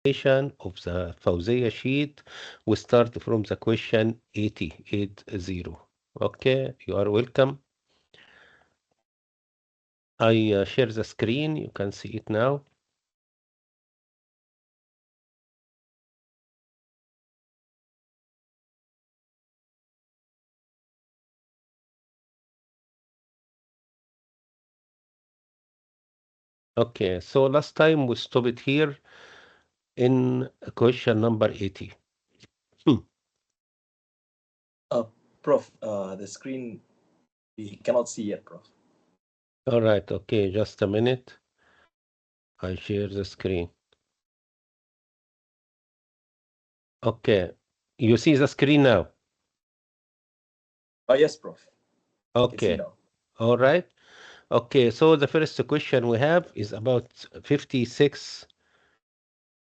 of the Fawzia sheet. We start from the question 80. Okay, you are welcome. I share the screen. You can see it now. Okay, so last time we stopped here in question number 80. Hmm. Prof, the screen we cannot see yet, Prof. All right, okay, just a minute. I share the screen. Okay, you see the screen now. Yes, Prof. I can see Okay, now. all right. Okay, so the first question we have is about 56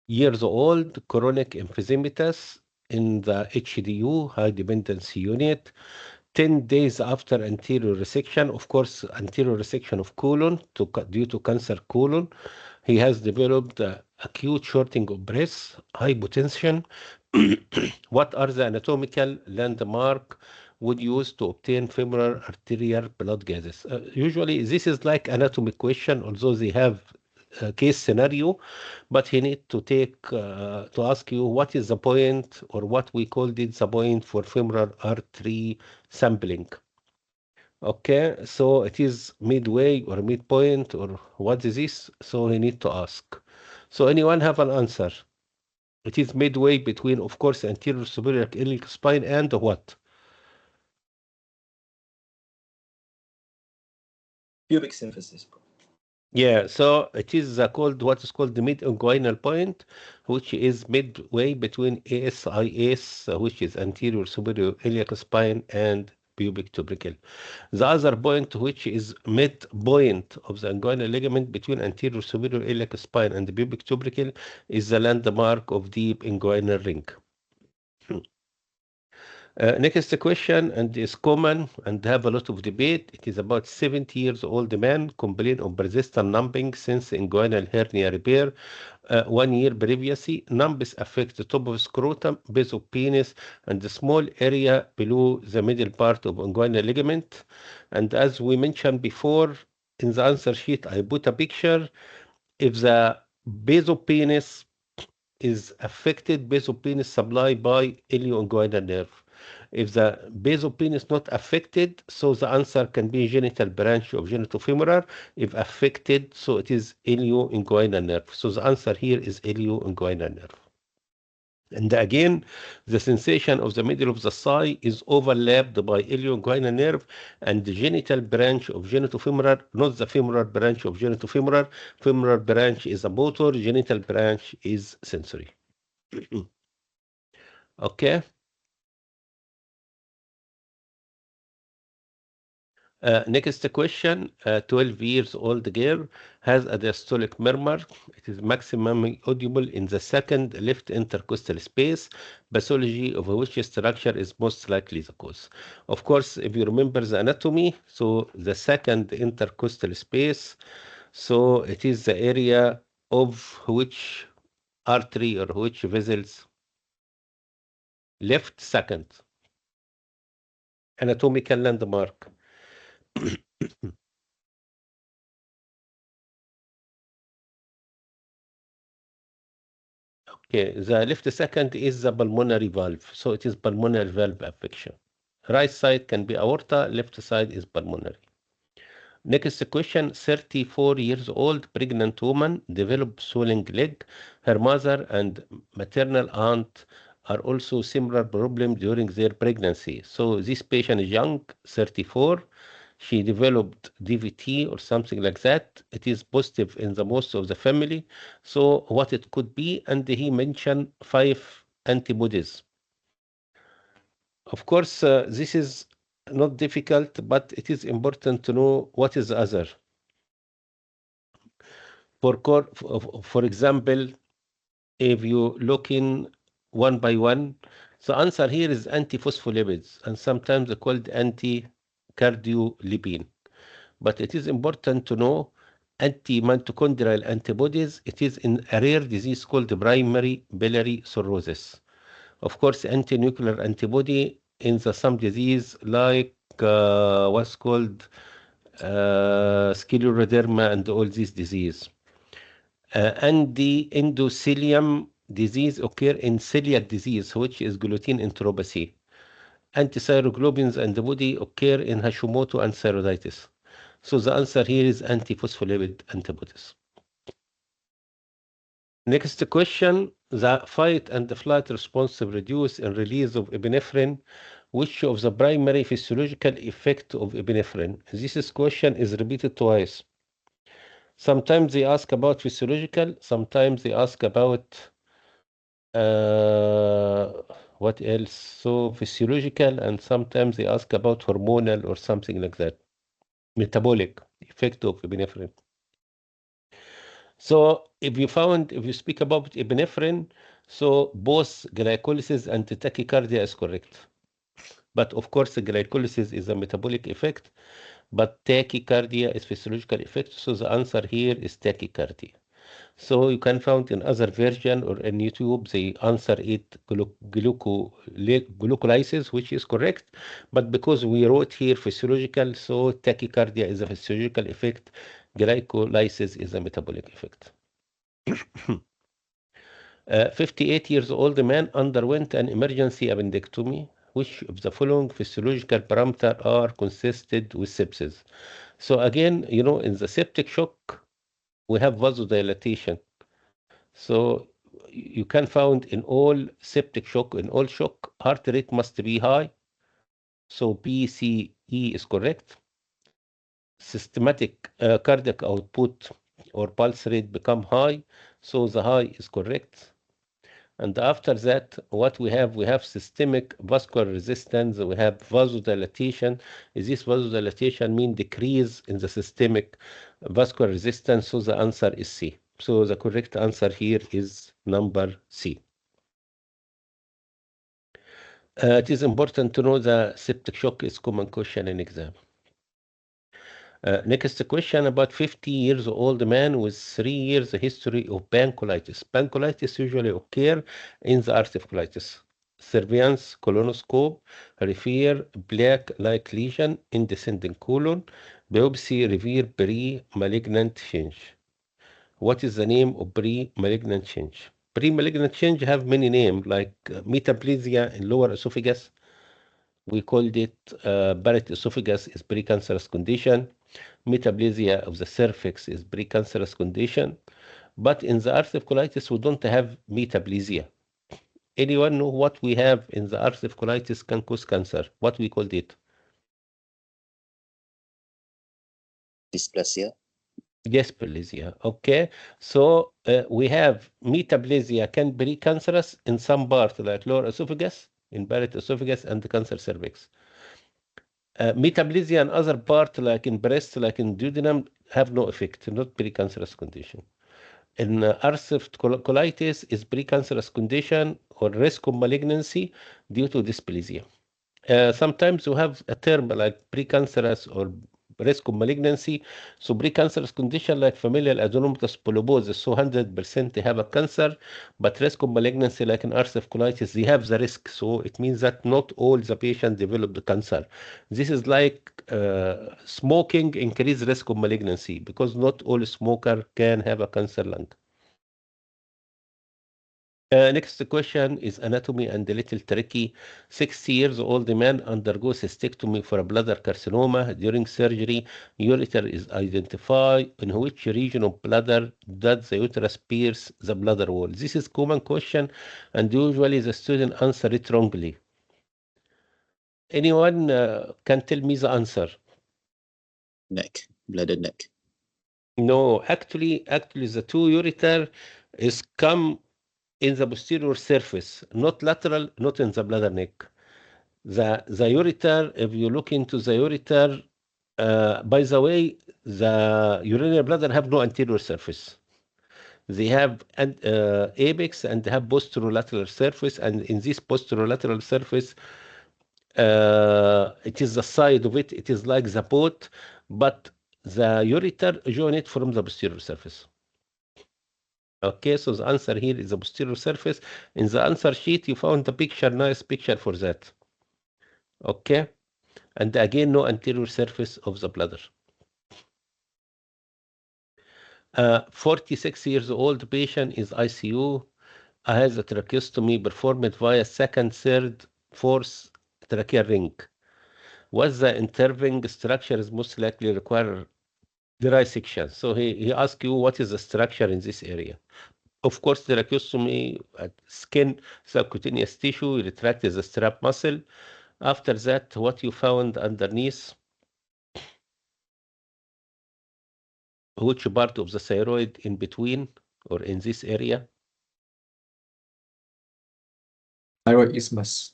years old chronic emphysematous in the HDU, high dependency unit, 10 days after anterior resection. Of course, anterior resection of colon due to cancer colon. He has developed acute shortening of breath, hypotension. What are the anatomical landmark would use to obtain femoral arterial blood gases? Usually, this is like anatomy question, although they have a case scenario, but he need to take to ask you what is the point, or what we called it the point for femoral artery sampling. Okay, so it is midway or midpoint, or what is this? So he need to ask. So anyone have an answer? It is midway between, of course, anterior superior iliac spine and what? Pubic symphysis, Prof. Yeah, so it is called what is called the mid-inguinal point, which is midway between ASIS, which is anterior superior iliac spine, and pubic tubercle. The other point, which is midpoint of the inguinal ligament between anterior superior iliac spine and the pubic tubercle, is the landmark of deep inguinal ring. Next question, and is common and have a lot of debate. It is about 70 years old man complain of persistent numbing since inguinal hernia repair. 1 year previously, numbness affect the top of scrotum, base of penis, and the small area below the middle part of inguinal ligament. And as we mentioned before, in the answer sheet, I put a picture. If the base of penis is affected, base of penis supply by ilioinguinal nerve. If the base of penis not affected, so the answer can be genital branch of genitofemoral. If affected, so it is ilioinguinal nerve. So the answer here is ilioinguinal nerve. And again, the sensation of the middle of the thigh is overlapped by ilioinguinal nerve and the genital branch of genitofemoral, not the femoral branch of genitofemoral. Femoral branch is a motor, genital branch is sensory. Okay. Next question. 12 years old girl has a diastolic murmur. It is maximum audible in the second left intercostal space. Pathology of which structure is most likely the cause. Of course, if you remember the anatomy, so the second intercostal space, so it is the area of which artery or which vessels? Left second. Anatomical landmark. Okay, the left second is the pulmonary valve, so it is pulmonary valve affection. Right side can be aorta, left side is pulmonary. Next question, 34 years old pregnant woman developed swelling leg. Her mother and maternal aunt are also similar problem during their pregnancy. So this patient is young, 34. She developed DVT or something like that. It is positive in the most of the family. So what it could be, and he mentioned 5 antibodies. Of course, this is not difficult, but it is important to know what is the other. For example, if you look in one by one, the answer here is antiphospholipids, and sometimes called anti-cardiolipine. But it is important to know anti-mitochondrial antibodies. It is in a rare disease called primary biliary cirrhosis. Of course, anti-nuclear antibody in the some disease like what's called scleroderma and all these disease. And the endothelium disease occur in celiac disease, which is gluten enteropathy. Antithyroglobulins antibody occur in Hashimoto and thyroiditis. So the answer here is antiphospholipid antibodies. Next question, the fight and flight response reduce in release of epinephrine. Which of the primary physiological effect of epinephrine? This question is repeated twice. Sometimes they ask about physiological, sometimes they ask about uh, what else? So physiological, and sometimes they ask about hormonal or something like that. Metabolic effect of epinephrine. So if you speak about epinephrine, so both glycolysis and tachycardia is correct. But of course, the glycolysis is a metabolic effect, but tachycardia is physiological effect. So the answer here is tachycardia. So you can find in other version or in YouTube, they answer it glucolysis, which is correct. But because we wrote here physiological, so tachycardia is a physiological effect, glycolysis is a metabolic effect. 58 years old man underwent an emergency appendectomy. Which of the following physiological parameters are consistent with sepsis? So again, in the septic shock, we have vasodilatation. So you can find in all septic shock, in all shock, heart rate must be high. So PCE is correct. Systematic cardiac output or pulse rate become high. So the high is correct. And after that, what we have systemic vascular resistance, we have vasodilatation. Is this vasodilatation mean decrease in the systemic vascular resistance? So the answer is C. So the correct answer here is number C. It is important to know the septic shock is common question in exam. Next question, about 50 years old man with 3 years history of pancolitis. Pancolitis usually occur in the arthritic colitis. Surveillance colonoscope reveal black-like lesion in descending colon. Biopsy reveal pre-malignant change. What is the name of pre-malignant change? Pre-malignant change have many names like metaplasia in lower esophagus. We called it Barrett esophagus is precancerous condition. Metaplasia of the cervix is precancerous condition. But in the ulcerative colitis, we don't have metaplasia. Anyone know what we have in the ulcerative colitis can cause cancer? What we called it? Dysplasia. Dysplasia. Okay. So we have metaplasia can be cancerous in some part, like lower esophagus, in Barrett esophagus, and the cancer cervix. Metaplasia and other part, like in breast, like in duodenum, have no effect, not precancerous condition. In ulcerative colitis is precancerous condition or risk of malignancy due to dysplasia. Sometimes you have a term like precancerous or risk of malignancy. So precancerous condition like familial adenomatous polyposis, so 100% they have a cancer, but risk of malignancy like in ulcerative colitis, they have the risk. So it means that not all the patients develop the cancer. This is like smoking increase risk of malignancy because not all smoker can have a cancer lung. Next question is anatomy and a little tricky. 60 years old man undergoes cystectomy for a bladder carcinoma. During surgery, ureter is identified. In which region of bladder does the uterus pierce the bladder wall? This is common question, and usually the student answer it wrongly. Anyone can tell me the answer? Neck. Bladder neck. No, actually, the two ureter is come in the posterior surface, not lateral, not in the bladder neck. The ureter, if you look into the ureter, by the way, the urinary bladder have no anterior surface. They have an apex and they have posterolateral surface, and in this posterolateral surface, it is the side of it. It is like the boat, but the ureter joint from the posterior surface. Okay, so the answer here is the posterior surface. In the answer sheet, you found the picture, nice picture for that. Okay, and again, no anterior surface of the bladder. 46 years old patient is ICU. Has a tracheostomy performed via second, third, fourth tracheal ring. What the intervening structure is most likely require dry section? So he asks you what is the structure in this area. Of course, the tracheostomy at skin, subcutaneous tissue, retracted the strap muscle. After that, what you found underneath, which part of the thyroid in between or in this area? Thyroid isthmus.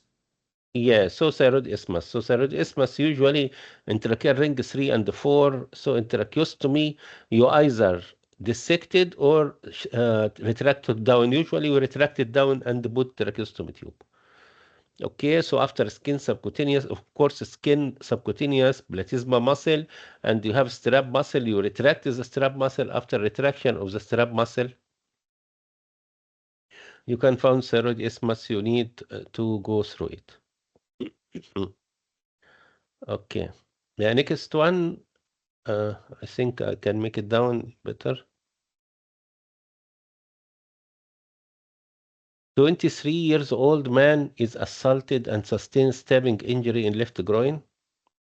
Yeah, so thyroid isthmus. So thyroid isthmus usually in tracheal ring 3 and 4. So in tracheostomy, you either dissected or retracted down. Usually we retracted down and put tracheostomy tube. Okay, so after skin subcutaneous, of course, skin subcutaneous platysma muscle, and you have strap muscle, you retract the strap muscle. After retraction of the strap muscle, you can find thyroid isthmus. You need to go through it. Okay. The next one, I think I can make it down better. 23 years old man is assaulted and sustains stabbing injury in left groin.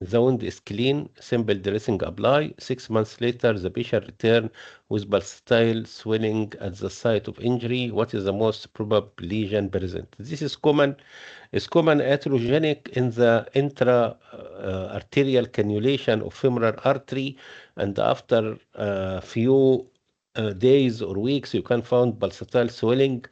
The wound is clean, simple dressing apply. 6 months later, the patient returned with pulsatile swelling at the site of injury. What is the most probable lesion present? This is common. It's common atherogenic in the intra arterial cannulation of femoral artery, and after a few days or weeks, you can find pulsatile swelling.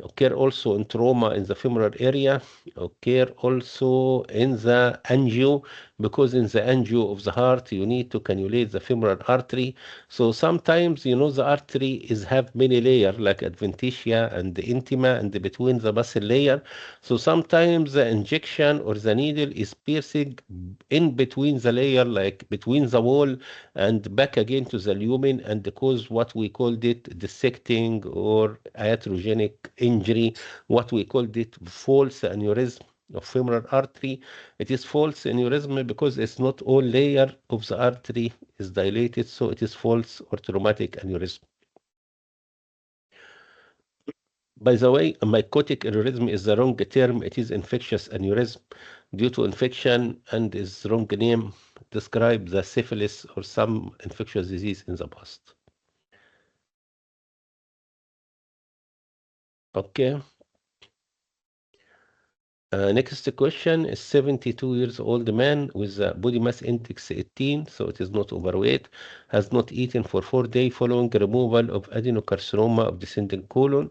Occur also in trauma in the femoral area, occur also in the angio, because in the angio of the heart, you need to cannulate the femoral artery. So sometimes, you know, the artery is have many layers like adventitia and the intima and the between the muscle layer. So sometimes the injection or the needle is piercing in between the layer, like between the wall and back again to the lumen, and cause what we called it dissecting or iatrogenic injury, what we called it false aneurysm of femoral artery. It is false aneurysm because it's not all layer of the artery is dilated, so it is false or traumatic aneurysm. By the way, mycotic aneurysm is the wrong term. It is infectious aneurysm due to infection and is wrong name. Describe the syphilis or some infectious disease in the past. Okay. Next question is 72 years old man with a body mass index 18, so it is not overweight, has not eaten for 4 days following removal of adenocarcinoma of descending colon.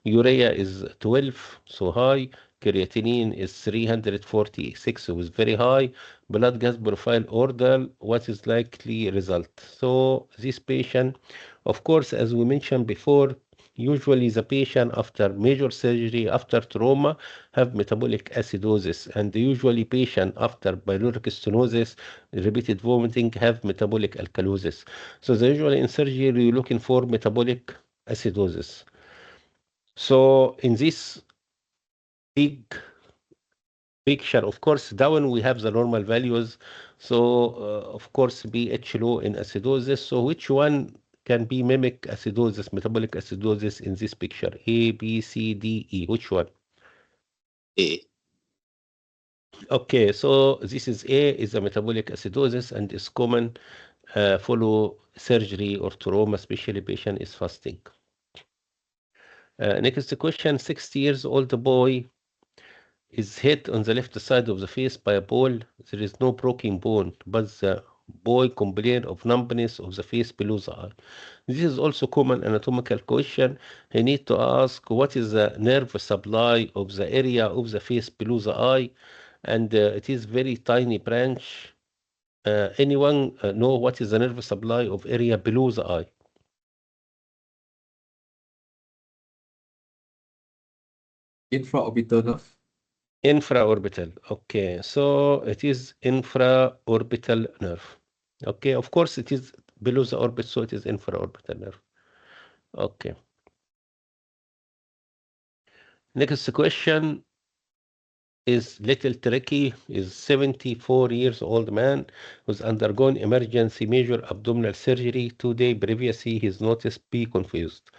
Urea is 12, so high. Creatinine is 346, so it's very high. Blood gas profile order, what is likely result? So this patient, of course, as we mentioned before, usually the patient after major surgery, after trauma, have metabolic acidosis, and usually patient after pyloric stenosis, repeated vomiting, have metabolic alkalosis. So the usually in surgery, you're looking for metabolic acidosis. So in this big picture, of course, down we have the normal values. So of course, pH low in acidosis. So which one can be mimic acidosis, metabolic acidosis in this picture? A, B, C, D, E. Which one? A. Okay, so this is A, is a metabolic acidosis and is common follow surgery or trauma, especially patient is fasting. Next question, 60 years old boy is hit on the left side of the face by a ball. There is no broken bone, but the boy complained of numbness of the face below the eye. This is also common anatomical question. He need to ask what is the nerve supply of the area of the face below the eye, and it is very tiny branch. Anyone know what is the nerve supply of area below the eye? Infraorbital nerve. Infraorbital. Okay, so it is infraorbital nerve. Okay, of course it is below the orbit, so it is infraorbital nerve. Okay. Next question is little tricky. Is 74 years old man who's undergone emergency major abdominal surgery 2 days previously. He's noticed be confused.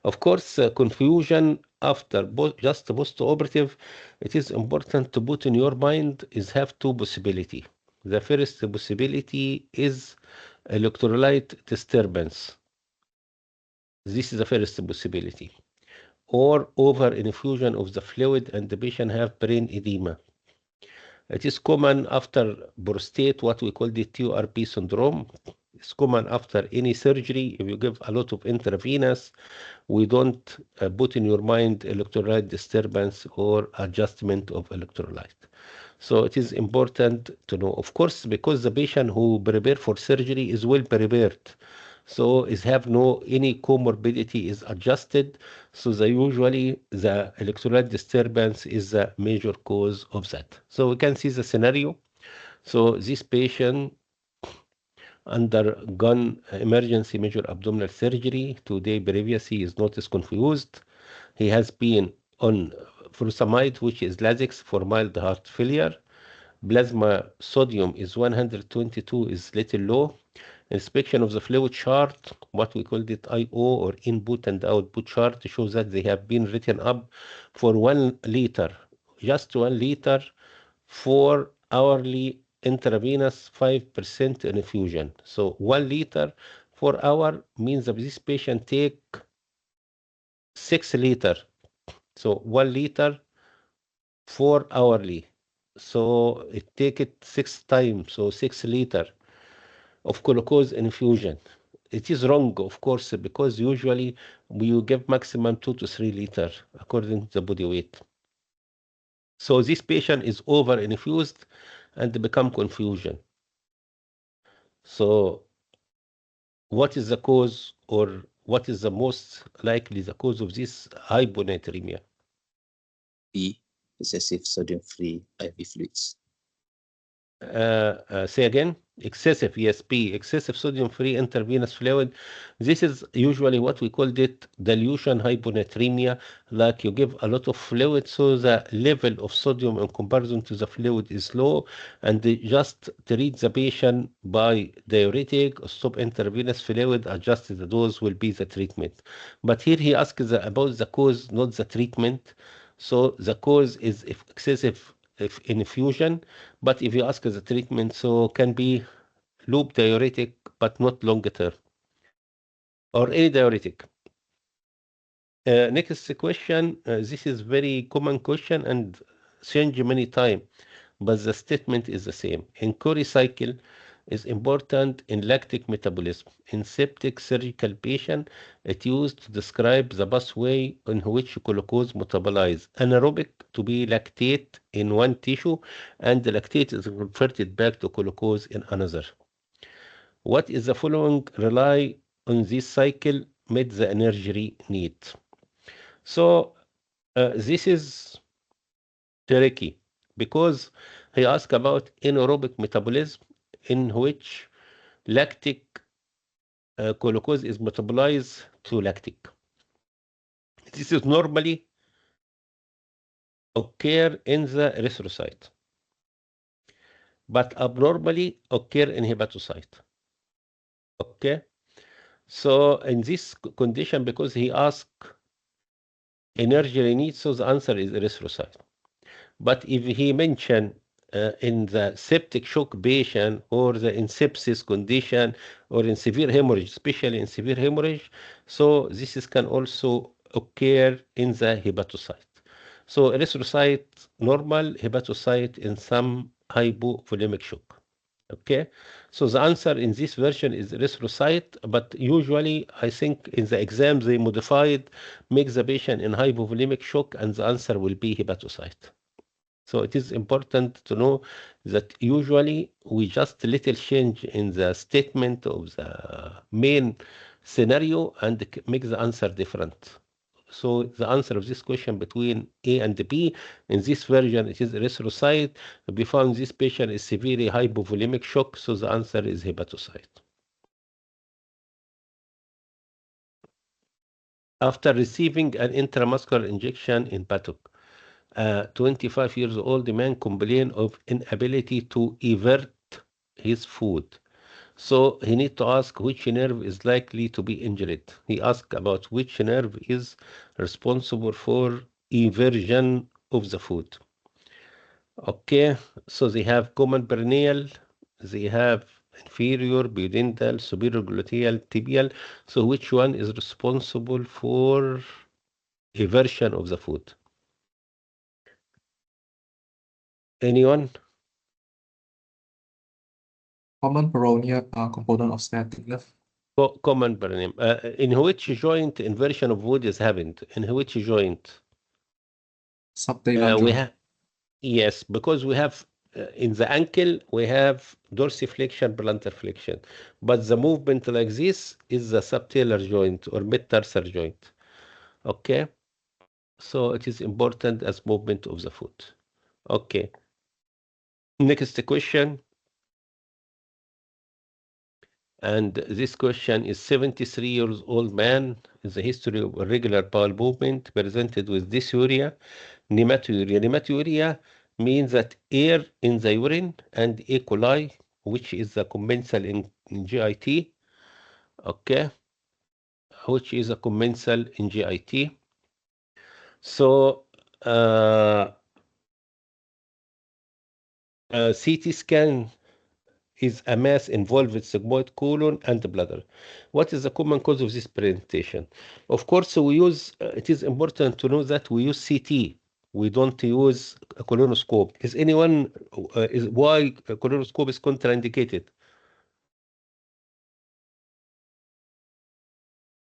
Of course, confusion after just post-operative, it is important to put in your mind is have two possibility. The first possibility is electrolyte disturbance. This is the first possibility. Or over infusion of the fluid and the patient have brain edema. It is common after prostate, what we call the TURP syndrome. It's common after any surgery. If you give a lot of intravenous, we don't put in your mind electrolyte disturbance or adjustment of electrolyte. So it is important to know, of course, because the patient who prepare for surgery is well prepared. So is have no any comorbidity is adjusted. So usually the electrolyte disturbance is the major cause of that. So we can see the scenario. So this patient undergone emergency major abdominal surgery 2 days previously. He is noticed confused. He has been on furosemide, which is Lasix for mild heart failure. Plasma sodium is 122, is little low. Inspection of the fluid chart, what we called it IO or input and output chart, shows that they have been written up for 1 liter, just 1 liter for hourly intravenous 5% infusion. So 1 liter for hour means that this patient take 6 liter. So 1 liter for hourly. So it take it 6 times, so 6 liter of glucose infusion. It is wrong, of course, because usually you give maximum 2 to 3 liter according to the body weight. So this patient is over infused and become confusion. So what is the cause, or what is the most likely the cause of this hyponatremia? B. Excessive sodium-free IV fluids. Say again. Excessive, yes, P, excessive sodium-free intravenous fluid. This is usually what we called it dilution hyponatremia, like you give a lot of fluid, so the level of sodium in comparison to the fluid is low, and they just treat the patient by diuretic, stop intravenous fluid, adjust the dose will be the treatment. But here he asks about the cause, not the treatment. So the cause is excessive infusion, but if you ask the treatment, so can be loop diuretic, but not long term, or any diuretic. Next question. This is very common question and change many time, but the statement is the same. In Cori cycle is important in lactic metabolism. In septic surgical patient, it used to describe the pathway in which glucose metabolize anaerobic to be lactate in one tissue, and the lactate is converted back to glucose in another. What is the following rely on this cycle meet the energy need? So this is tricky because he asked about anaerobic metabolism in which lactic glucose is metabolized to lactic. This is normally occur in the erythrocyte, but abnormally occur in hepatocyte. Okay, so in this condition, because he asked energy needs, so the answer is erythrocyte. But if he mentioned in the septic shock patient or in sepsis condition or in severe hemorrhage, especially in severe hemorrhage, so this can also occur in the hepatocyte. So erythrocyte normal, hepatocyte in some hypovolemic shock. Okay, so the answer in this version is erythrocyte, but usually I think in the exam they modified, make the patient in hypovolemic shock, and the answer will be hepatocyte. So it is important to know that usually we just little change in the statement of the main scenario and make the answer different. So the answer of this question between A and B, in this version, it is erythrocyte. We found this patient is severely hypovolemic shock, so the answer is hepatocyte. After receiving an intramuscular injection in buttock, a 25 years old man complained of inability to evert his food. So he need to ask which nerve is likely to be injured. He asked about which nerve is responsible for eversion of the food. Okay, so they have common peroneal, they have inferior, pudendal, superior gluteal, tibial. So which one is responsible for eversion of the food? Anyone? Common peroneal component of static nerve. Common peroneum. In which joint inversion of wood is happened? In which joint? Subtalar We joint. have, yes, because we have in the ankle we have dorsiflexion, plantar flexion, but the movement like this is the subtalar joint or metatarsal joint. Okay, so it is important as movement of the foot. Okay, next question. And this question is 73 years old man in the history of irregular bowel movement presented with dysuria, nematuria. Nematuria means that air in the urine and E. coli, which is the commensal in GIT, okay, which is a commensal in GIT. So CT scan is a mass involved with sigmoid colon and bladder. What is the common cause of this presentation? Of course, we use, it is important to know that we use CT. We don't use a colonoscope. Is anyone, is why a colonoscope is contraindicated?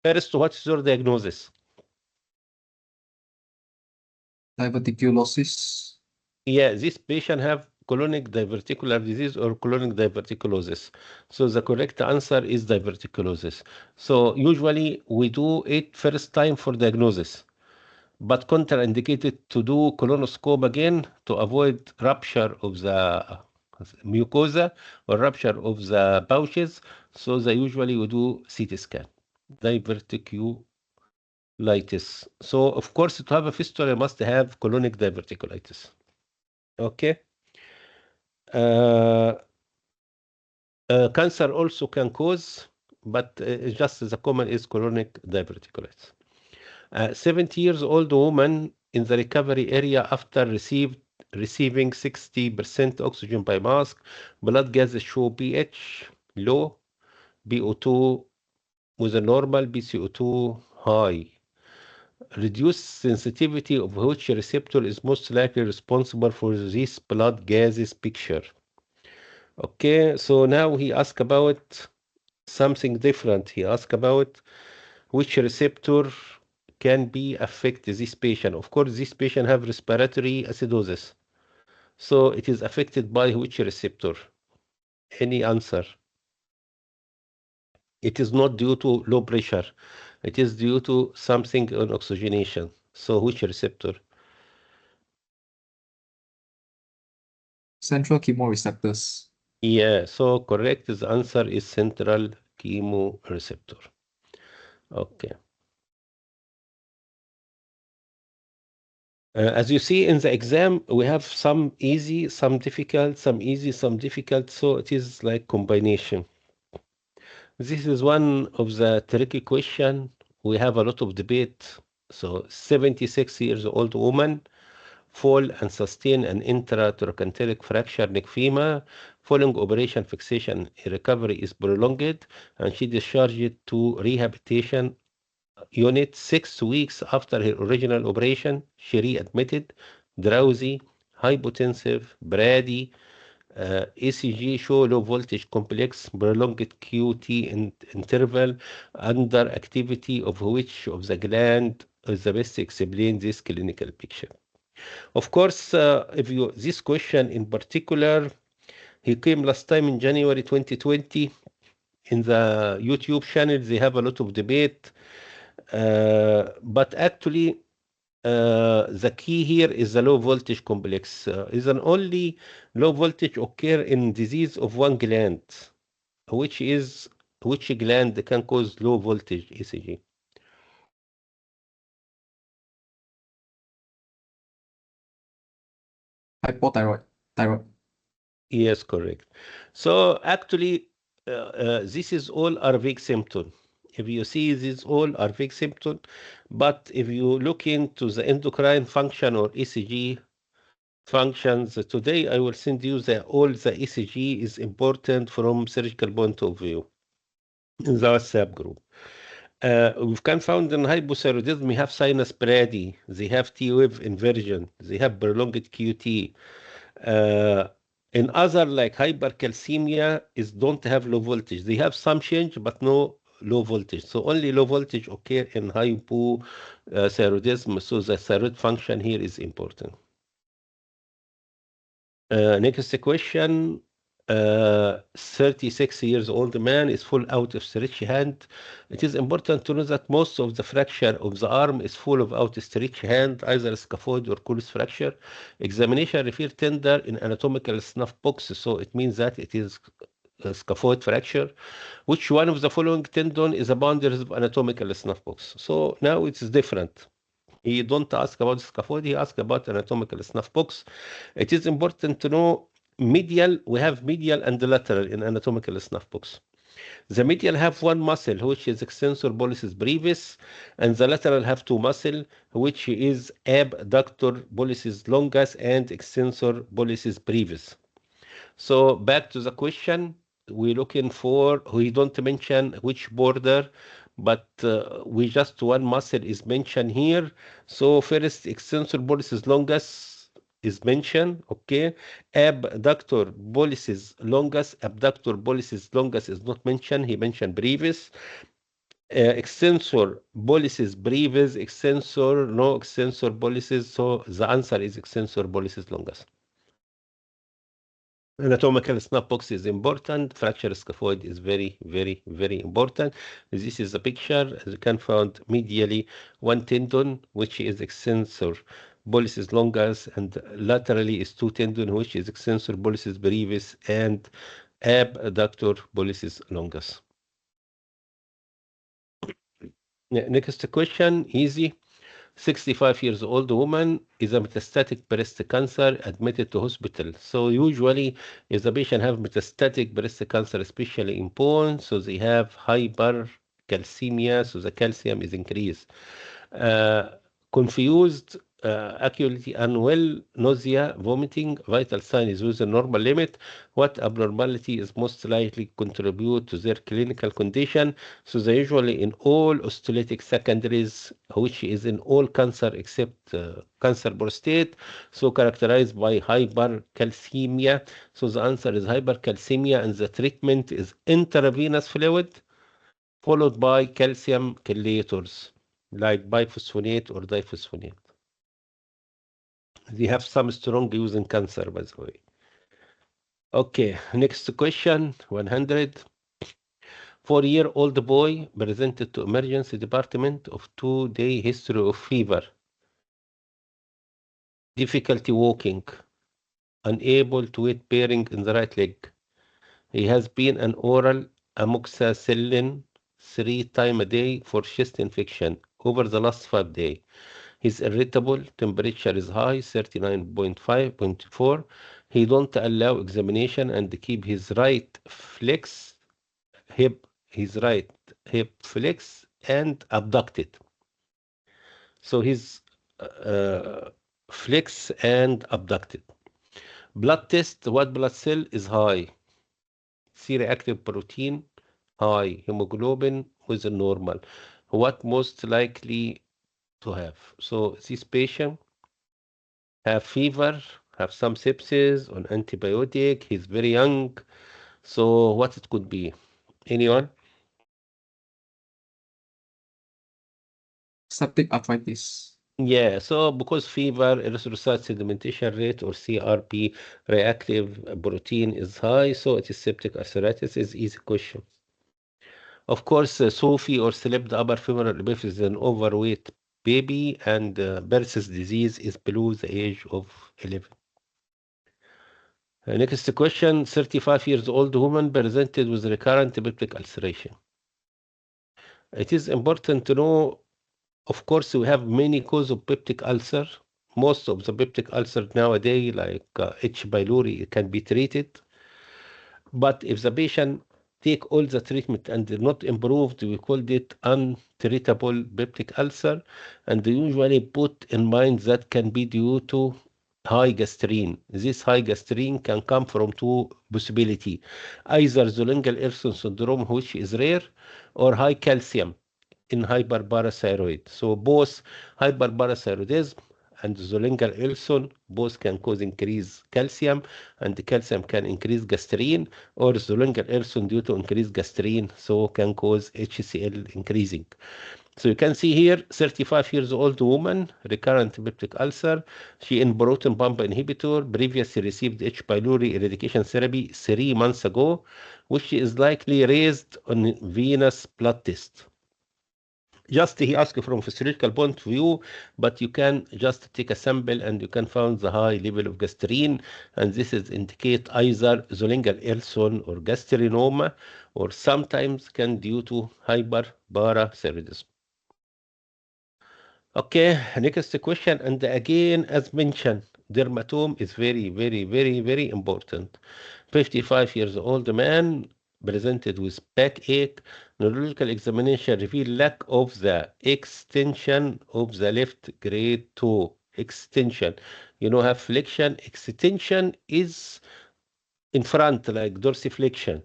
First, what is your diagnosis? Diverticulosis. Yeah, this patient have colonic diverticular disease or colonic diverticulosis. So the correct answer is diverticulosis. So usually we do it first time for diagnosis, but contraindicated to do colonoscope again to avoid rupture of the mucosa or rupture of the pouches. So they usually we do CT scan. Diverticulitis. So of course to have a fistula you must have colonic diverticulitis. Okay. Uh, Cancer also can cause, but just the common is chronic diverticulitis. 70 years old woman in the recovery area after receiving 60% oxygen by mask. Blood gases show pH low, BO2 with a normal, BCO2 high. Reduced sensitivity of which receptor is most likely responsible for this blood gases picture. Okay, so now he asked about something different. He asked about which receptor can be affect this patient. Of course, this patient have respiratory acidosis. So it is affected by which receptor? Any answer? It is not due to low pressure. It is due to something on oxygenation. So which receptor? Central chemoreceptors. Yeah, so correct. The answer is central chemoreceptor. Okay. As you see in the exam, we have some easy, some difficult, some easy, some difficult. So it is like combination. This is one of the tricky question. We have a lot of debate. So 76 years old woman fall and sustain an intratrochanteric fracture neck femur. Following operation fixation, recovery is prolonged and she discharged to rehabilitation unit 6 weeks after her original operation. She readmitted, drowsy, hypotensive, brady, ECG show low voltage complex, prolonged QT interval, under activity of which of the gland is the best explain this clinical picture. Of course, if you this question in particular, he came last time in January 2020 in the YouTube channel. They have a lot of debate. But actually, the key here is the low voltage complex. Is an only low voltage occur in disease of one gland, which is which gland can cause low voltage ECG? Hypothyroid. Thyroid. Yes, correct. So actually, this is all are vague symptom. If you see, these all are vague symptom, but if you look into the endocrine function or ECG functions, today I will send you the all the ECG is important from surgical point of view in the WhatsApp group. We can found in hypothyroidism, we have sinus brady, they have T-wave inversion, they have prolonged QT. Uh, in other like hypercalcemia is don't have low voltage. They have some change but no low voltage. So only low voltage occur in hypothyroidism. So the thyroid function here is important. Next question. 36 years old man is full out of stretched hand. It is important to know that most of the fracture of the arm is full of outstretched hand, either scaphoid or callus fracture. Examination revealed tender in anatomical snuff box, so it means that it is a scaphoid fracture. Which one of the following tendon is a boundaries of anatomical snuff box? So now it is different. He don't ask about scaphoid, he ask about anatomical snuff box. It is important to know medial, we have medial and lateral in anatomical snuff box. The medial have one muscle, which is extensor pollicis brevis, and the lateral have two muscle, which is abductor pollicis longus and extensor pollicis brevis. So back to the question, we're looking for, we don't mention which border, but we just one muscle is mentioned here. So first extensor pollicis longus is mentioned, okay. Abductor pollicis longus is not mentioned, he mentioned brevis. Extensor pollicis brevis, extensor, no extensor pollicis, so the answer is extensor pollicis longus. Anatomical snap box is important. Fracture scaphoid is very, very, very important. This is a picture. As you can find medially one tendon, which is extensor pollicis longus, and laterally is two tendon, which is extensor pollicis brevis and abductor pollicis longus. Next question, easy. 65 years old woman is a metastatic breast cancer admitted to hospital. So usually if the patient have metastatic breast cancer, especially in bone, so they have hypercalcemia, so the calcium is increased. Confused, acuity unwell, nausea, vomiting, vital sign is within normal limit. What abnormality is most likely contribute to their clinical condition? So they usually in all osteolytic secondaries, which is in all cancer except cancer prostate, so characterized by hypercalcemia. So the answer is hypercalcemia, and the treatment is intravenous fluid followed by calcium chelators like biphosphonate or diphosphonate. They have some strong use in cancer, by the way. Okay, next question, 100. 4-year-old boy presented to emergency department of 2-day history of fever, difficulty walking, unable to weight bearing in the right leg. He has been an oral amoxicillin 3 times a day for chest infection over the last 5 days. He's irritable, temperature is high, 39.5.4. He don't allow examination and keep his right hip flex and abducted. So he's flex and abducted. Blood test, white blood cell is high. C-reactive protein high. Hemoglobin was normal. What most likely to have? So this patient have fever, have some sepsis on antibiotic. He's very young. So what it could be? Anyone? Septic arthritis. Yeah, so because fever, erythrocyte sedimentation rate or CRP reactive protein is high, so it is septic arthritis is easy question. Of course, Sophie or slipped upper femoral epiphysis is an overweight baby, and Behçet's disease is below the age of 11. Next question, 35 years old woman presented with recurrent peptic ulceration. It is important to know, of course, we have many causes of peptic ulcer. Most of the peptic ulcer nowadays, like H. pylori, can be treated. But if the patient take all the treatment and not improved, we called it untreatable peptic ulcer. And they usually put in mind that can be due to high gastrin. This high gastrin can come from two possibility, either Zollinger-Ellison syndrome, which is rare, or high calcium in hyperparathyroid. So both hyperparathyroidism and Zollinger-Ellison both can cause increased calcium, and the calcium can increase gastrin, or Zollinger-Ellison due to increased gastrin, so can cause HCl increasing. So you can see here, 35 years old woman, recurrent peptic ulcer. She in proton pump inhibitor, previously received H. pylori eradication therapy 3 months ago, which is likely raised on venous blood test. Just he asked from physiological point of view, but you can just take a sample and you can find the high level of gastrin, and this is indicate either Zollinger-Ellison or gastrinoma, or sometimes can due to hyperparathyroidism. Okay, next question, and again, as mentioned, dermatome is very important. 55 years old man presented with backache. Neurological examination revealed lack of the extension of the left grade 2 extension. You know, have flexion. Extension is in front, like dorsiflexion.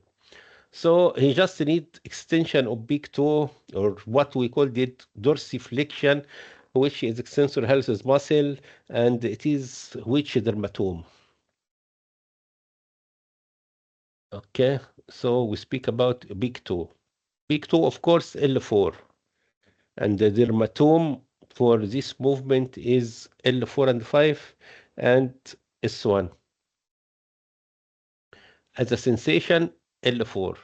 So he just need extension of big toe, or what we call it dorsiflexion, which is extensor hallucis muscle, and it is which dermatome. Okay, so we speak about big toe. Big toe, of course, L4, and the dermatome for this movement is L4 and 5 and S1. As a sensation, L4.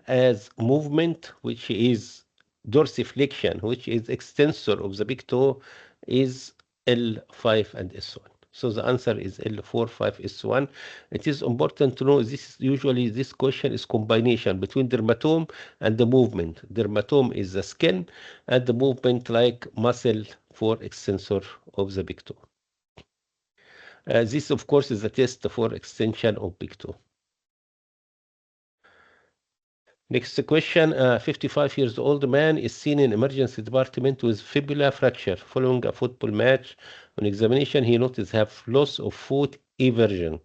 As movement, which is dorsiflexion, which is extensor of the big toe, is L5 and S1. So the answer is L4, 5, S1. It is important to know this question is combination between dermatome and the movement. Dermatome is the skin, and the movement like muscle for extensor of the big toe. This, of course, is a test for extension of big toe. Next question, 55 years old man is seen in emergency department with fibula fracture following a football match. On examination, he noticed have loss of foot eversion.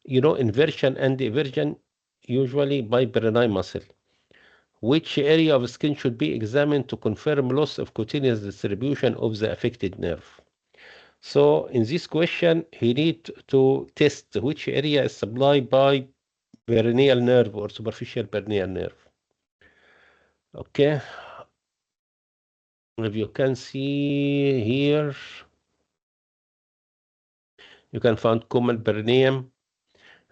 You know, inversion and eversion usually by peroneal muscle. Which area of skin should be examined to confirm loss of cutaneous distribution of the affected nerve? So in this question, he need to test which area is supplied by peroneal nerve or superficial peroneal nerve. Okay. If you can see here, you can find common perineum,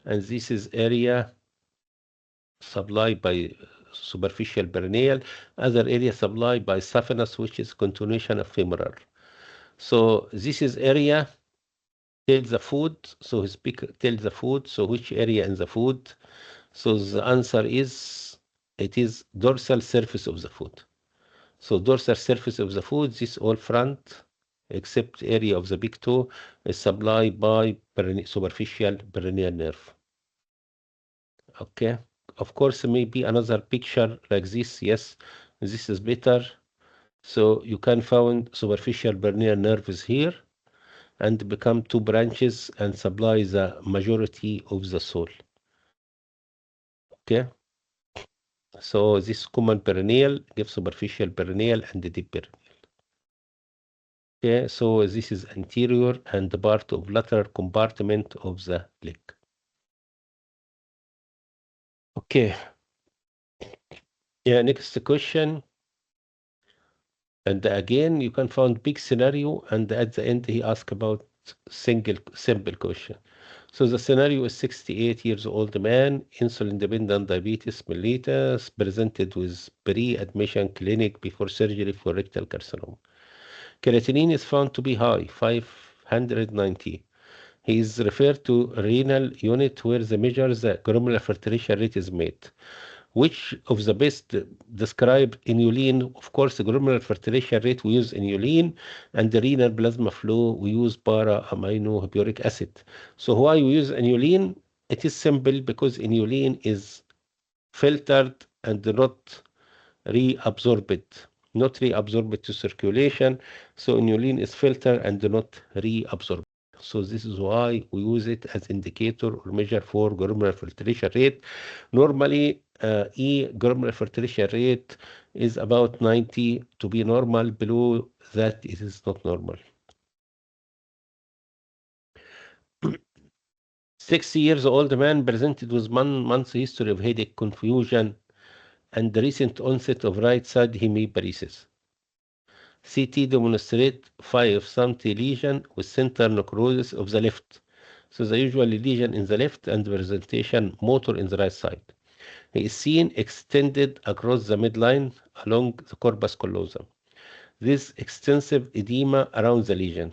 and this is area supplied by superficial perineal, other area supplied by saphenous, which is continuation of femoral. So this is area tells the foot, so he speak tells the foot, so which area in the foot? So the answer is, it is dorsal surface of the foot. So dorsal surface of the foot, this all front, except area of the big toe, is supplied by superficial peroneal nerve. Okay. Of course, maybe another picture like this. Yes, this is better. So you can find superficial peroneal nerves here and become two branches and supply the majority of the soul. Okay. So this common peroneal gives superficial peroneal and the deep peroneal. Okay, so this is anterior and the part of lateral compartment of the leg. Okay. Yeah, next question. And again, you can find big scenario, and at the end he asked about simple question. So the scenario is 68 years old man, insulin-dependent diabetes mellitus, presented with pre-admission clinic before surgery for rectal carcinoma. Creatinine is found to be high, 590. He is referred to renal unit where the measure the glomerular filtration rate is made. Which of the best describe inulin? Of course, the glomerular filtration rate we use inulin, and the renal plasma flow we use para-aminobutyric acid. So why we use inulin? It is simple because inulin is filtered and not reabsorbed to circulation. So inulin is filtered and not reabsorbed. So this is why we use it as indicator or measure for glomerular filtration rate. Normally, glomerular filtration rate is about 90 to be normal. Below that, it is not normal. 60 years old man presented with 1 month history of headache, confusion, and the recent onset of right side hemiparesis. CT demonstrate 5 cm lesion with center necrosis of the left. So the usual lesion in the left and presentation motor in the right side. He is seen extended across the midline along the corpus callosum. This extensive edema around the lesion.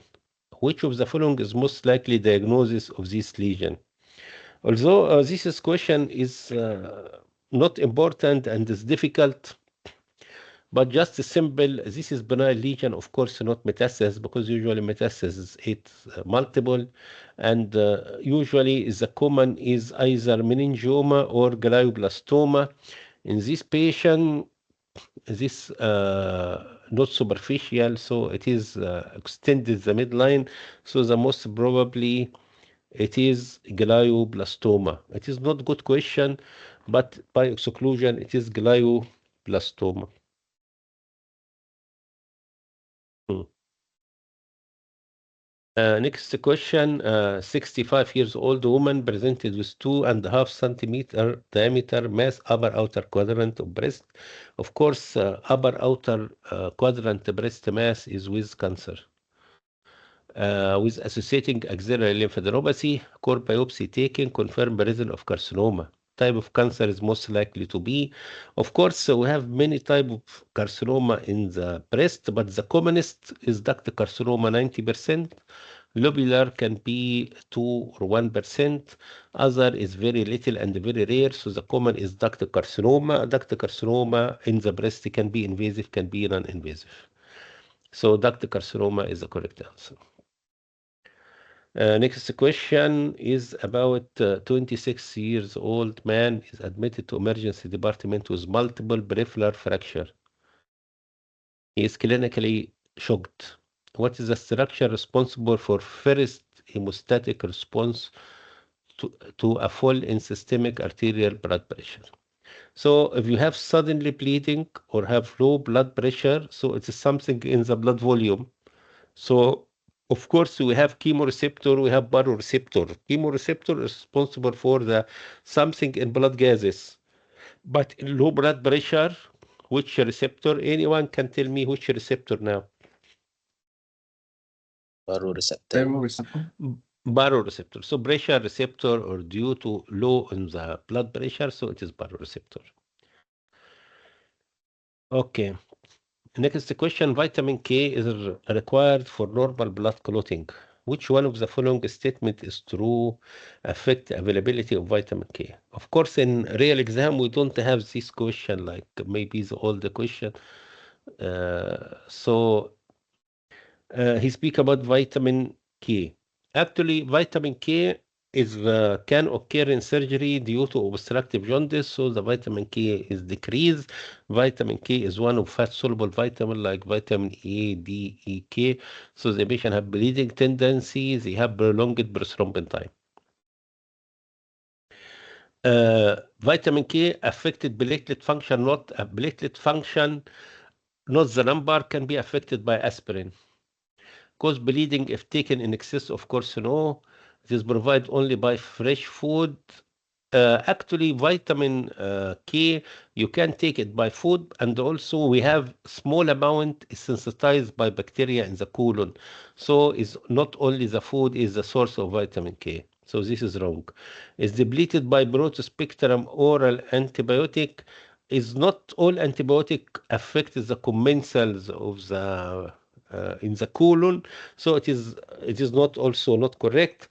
Which of the following is most likely diagnosis of this lesion? Although this question is not important and is difficult, but just a simple, this is benign lesion, of course, not metastasis, because usually metastasis is multiple, and usually the common is either meningioma or glioblastoma. In this patient, this not superficial, so it is extended the midline, so the most probably it is glioblastoma. It is not good question, but by exclusion, it is glioblastoma. Next question, 65 years old woman presented with 2.5 centimeter diameter mass upper outer quadrant of breast. Of course, upper outer quadrant breast mass is with cancer. With associating axillary lymphadenopathy, core biopsy taken, confirmed presence of carcinoma. Type of cancer is most likely to be. Of course, we have many types of carcinoma in the breast, but the commonest is duct carcinoma, 90%. Lobular can be 2 or 1%. Other is very little and very rare. So the common is duct carcinoma. Duct carcinoma in the breast can be invasive, can be non-invasive. So duct carcinoma is the correct answer. Next question is about 26 years old man is admitted to emergency department with multiple peripheral fracture. He is clinically shocked. What is the structure responsible for first hemostatic response to a fall in systemic arterial blood pressure? So if you have suddenly bleeding or have low blood pressure, so it is something in the blood volume. So of course, we have chemoreceptor, we have baroreceptor. Chemoreceptor is responsible for the something in blood gases. But in low blood pressure, which receptor? Anyone can tell me which receptor now? Baroreceptor. Baroreceptor. So pressure receptor or due to low in the blood pressure, so it is baroreceptor. Okay. Next question, vitamin K is required for normal blood clotting. Which one of the following statement is true, affect availability of vitamin K? Of course, in real exam, we don't have this question, like maybe the older question. He speak about vitamin K. Actually, vitamin K is can occur in surgery due to obstructive jaundice, so the vitamin K is decreased. Vitamin K is one of fat-soluble vitamin like vitamin A, D, E, K. So the patient have bleeding tendency, they have prolonged prothrombin time. Vitamin K affected platelet function, not platelet function, not the number, can be affected by aspirin. Cause bleeding if taken in excess, of course, no. It is provided only by fresh food. Actually, vitamin K, you can take it by food, and also we have small amount is sensitized by bacteria in the colon. So it's not only the food is the source of vitamin K. So this is wrong. Is depleted by broad-spectrum oral antibiotic. Is not all antibiotic affect the commensals of the in the colon, so it is not also not correct.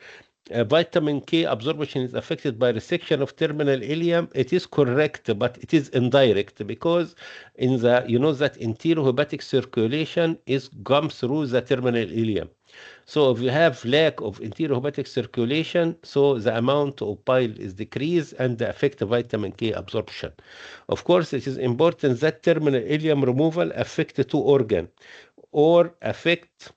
Vitamin K absorption is affected by resection of terminal ileum. It is correct, but it is indirect because in the that enterohepatic circulation is comes through the terminal ileum. So if you have lack of enterohepatic circulation, so the amount of bile is decreased and the affect vitamin K absorption. Of course, it is important that terminal ileum removal affect two organ or affect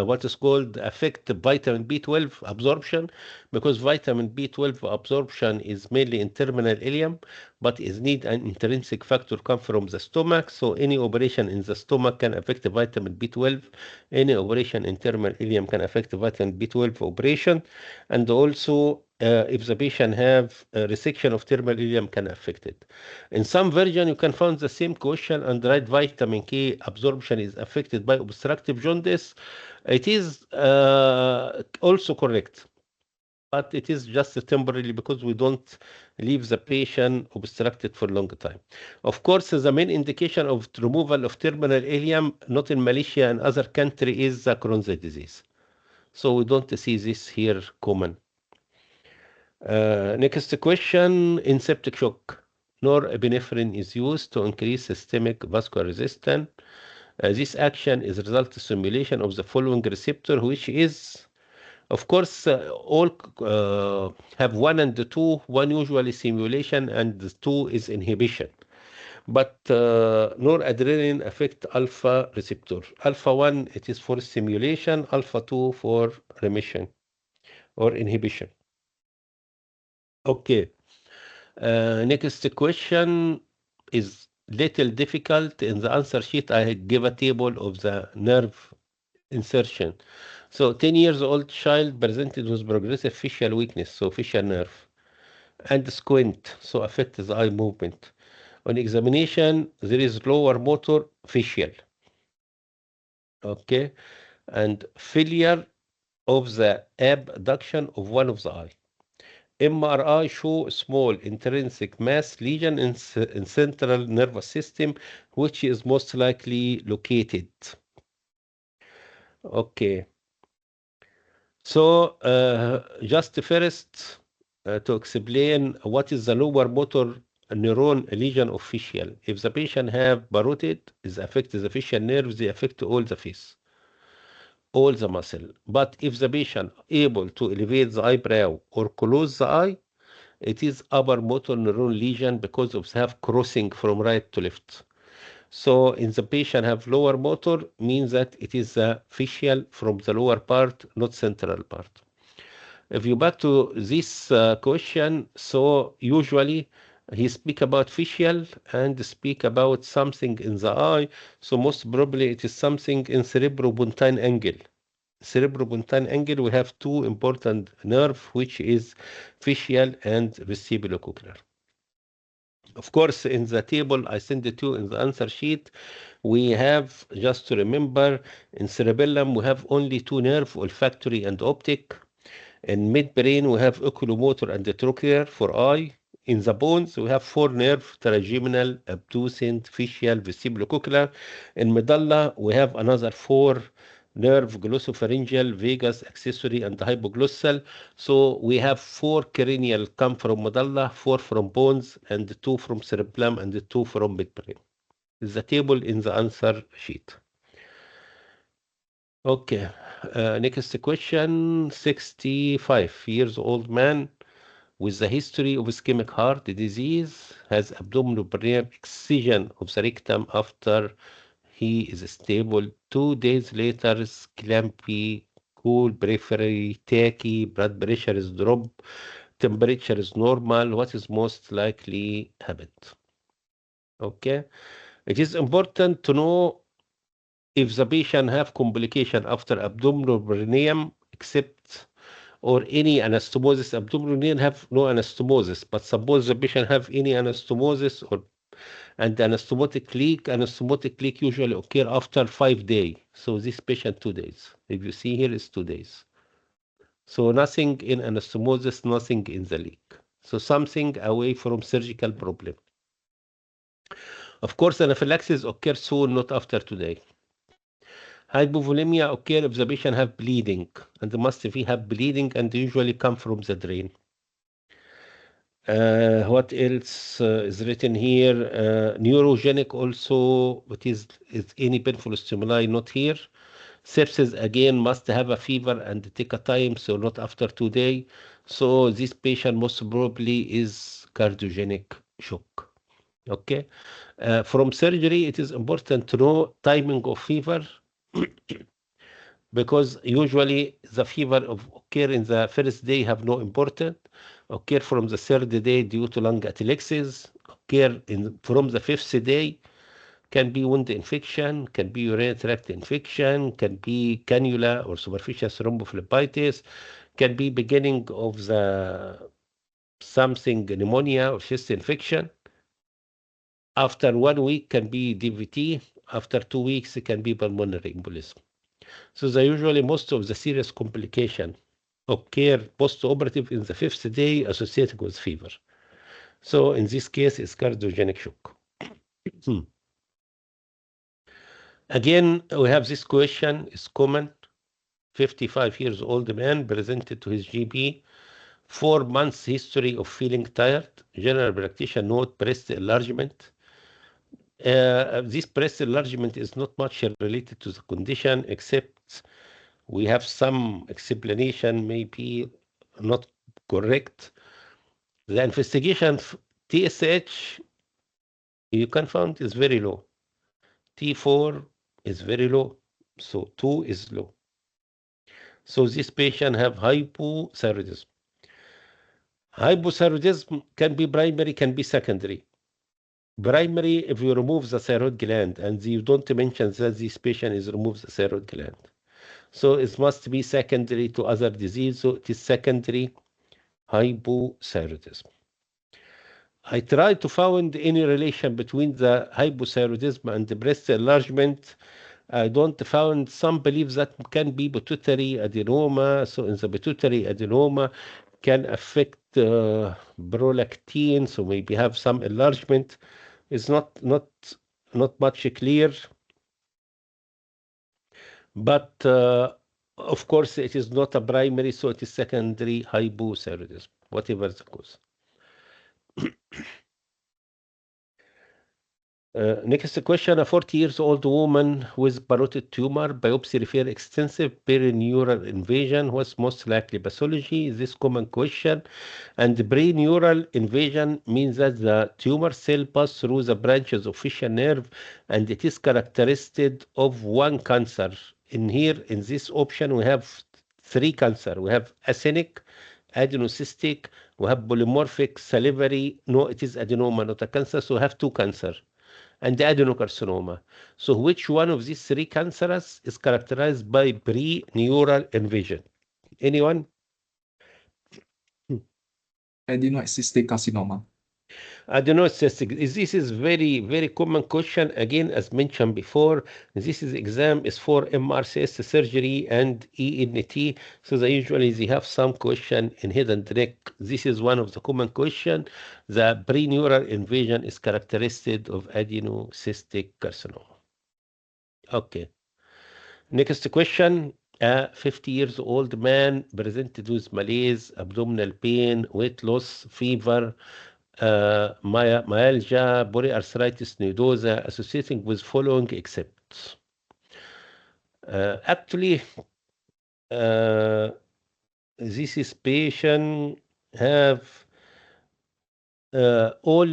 what is called affect vitamin B12 absorption, because vitamin B12 absorption is mainly in terminal ileum, but is need an intrinsic factor come from the stomach. So any operation in the stomach can affect the vitamin B12. Any operation in terminal ileum can affect the vitamin B12 operation, and also if the patient have a resection of terminal ileum can affect it. In some version, you can find the same question and write vitamin K absorption is affected by obstructive jaundice. It is also correct, but it is just temporarily because we don't leave the patient obstructed for a long time. Of course, the main indication of removal of terminal ileum, not in Malaysia and other country, is the Crohn's disease. So we don't see this here common. Next question, in septic shock, norepinephrine is used to increase systemic vascular resistance. This action is result stimulation of the following receptor, which is, of course, all have 1 and 2. 1 usually stimulation and 2 is inhibition. But noradrenaline affect alpha receptor. Alpha 1, it is for stimulation, alpha 2 for remission or inhibition. Okay. Next question is little difficult. In the answer sheet, I give a table of the nerve insertion. So 10 years old child presented with progressive facial weakness, so facial nerve, and squint, so affect the eye movement. On examination, there is lower motor facial. Okay. And failure of the abduction of one of the eye. MRI show small intrinsic mass lesion in central nervous system, which is most likely located. Okay. So just first to explain what is the lower motor neuron lesion of facial. If the patient have parotid, is affect the facial nerves, they affect all the face, all the muscle. But if the patient able to elevate the eyebrow or close the eye, it is upper motor neuron lesion because of have crossing from right to left. So in the patient have lower motor means that it is the facial from the lower part, not central part. If you back to this question, so usually he speak about facial and speak about something in the eye. So most probably it is something in cerebropontine angle. Cerebropontine angle, we have two important nerve, which is facial and vestibulocochlear. Of course, in the table I send it to you in the answer sheet, we have, just to remember, in cerebellum we have only two nerve, olfactory and optic. In midbrain we have oculomotor and trochlear for eye. In the bones we have four nerve, trigeminal, abducent, facial, vestibulocochlear. In medulla we have another four nerve, glossopharyngeal, vagus, accessory, and hypoglossal. So we have four cranial come from medulla, four from bones, and two from cerebellum, and two from midbrain. Is the table in the answer sheet. Okay, next question. 65 years old man with the history of ischemic heart disease has abdominal excision of the rectum after he is stable. 2 days later, clampy, cool, periphery, tachy, blood pressure is drop, temperature is normal. What is most likely happened? Okay. It is important to know if the patient have complication after abdominal perineum, except or any anastomosis. Abdominal perineum have no anastomosis, but suppose the patient have any anastomosis or and anastomotic leak usually occur after 5 days. So this patient 2 days. If you see here is 2 days. So nothing in anastomosis, nothing in the leak. So something away from surgical problem. Of course, anaphylaxis occurs soon, not after today. Hypovolemia occur if the patient have bleeding, and must have bleeding and usually come from the drain. What else is written here? Neurogenic also, what is any painful stimuli not here. Sepsis again must have a fever and take a time, so not after 2 days. So this patient most probably is cardiogenic shock. Okay. From surgery, it is important to know timing of fever because usually the fever of occur in the first day have no importance, occur from the third day due to lung atelectasis, occur from the fifth day, can be wound infection, can be urinary tract infection, can be cannula or superficial thrombophlebitis, can be beginning of the something pneumonia or chest infection. After 1 week can be DVT. After 2 weeks it can be pulmonary embolism. So usually most of the serious complication occur post-operative in the fifth day associated with fever. So in this case, it's cardiogenic shock. Again, we have this question, is common. 55 years old man presented to his GP, 4 months history of feeling tired, general practitioner note breast enlargement. This breast enlargement is not much related to the condition, except we have some explanation, maybe not correct. The investigation TSH, you can find is very low. T4 is very low, so 2 is low. So this patient have hypothyroidism. Hypothyroidism can be primary, can be secondary. Primary, if you remove the thyroid gland, and you don't mention that this patient is removed the thyroid gland. So it must be secondary to other disease, so it is secondary hypothyroidism. I tried to find any relation between the hypothyroidism and the breast enlargement. I don't found. Some believe that can be pituitary adenoma. So in the pituitary adenoma can affect prolactin. So maybe have some enlargement. It's not much clear. But of course, it is not a primary, so it is secondary hypothyroidism, whatever the cause. Next question, a 40-year-old woman with parotid tumor, biopsy refer extensive perineural invasion. What's most likely pathology? This common question. And the perineural invasion means that the tumor cell pass through the branches of facial nerve, and it is characteristic of one cancer. In here, in this option, we have 3 cancer. We have actinic, adenocystic, we have polymorphic salivary. No, it is adenoma, not a cancer, so we have 2 cancer. And the adenocarcinoma. So which one of these 3 cancers is characterized by preneural invasion? Anyone? Adenoid carcinoma. Adenocystic. This is very, very common question. Again, as mentioned before, this is exam is for MRCS surgery and ENT. So they have some question in head and neck. This is one of the common question. The preneural invasion is characteristic of adenocystic carcinoma. Okay. Next question. A 50-year-old man presented with malaise, abdominal pain, weight loss, fever, myalgia, polyarthritis nodosa, associating with following except. Actually, this is patient have all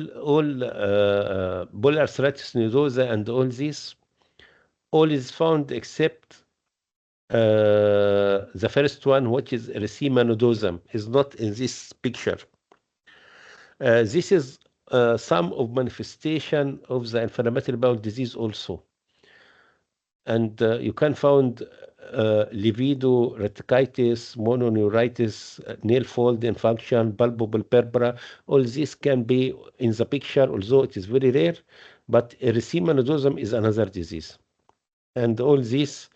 polyarthritis nodosa and all this, all is found except the first one, which is erythema nodosum, is not in this picture. This is some of manifestation of the inflammatory bowel disease also. And you can find livido, reticulitis, mononeuritis, nail fold infunction, palpable purpura. All this can be in the picture, although it is very rare. But erythema nodosum is another disease. And all this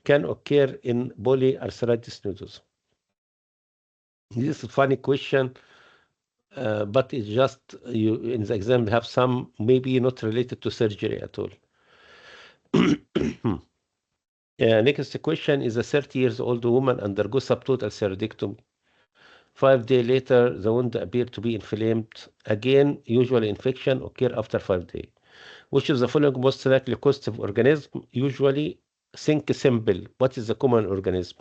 can occur in polyarthritis nodosa. This is a funny question, but it's just you in the exam have some maybe not related to surgery at all. Next question is a 30 years old woman undergoes subtotal thyroidectomy. 5 days later, the wound appeared to be inflamed. Again, usually infection occur after 5 days. Which of the following most likely causative organism? Usually, think simple. What is the common organism?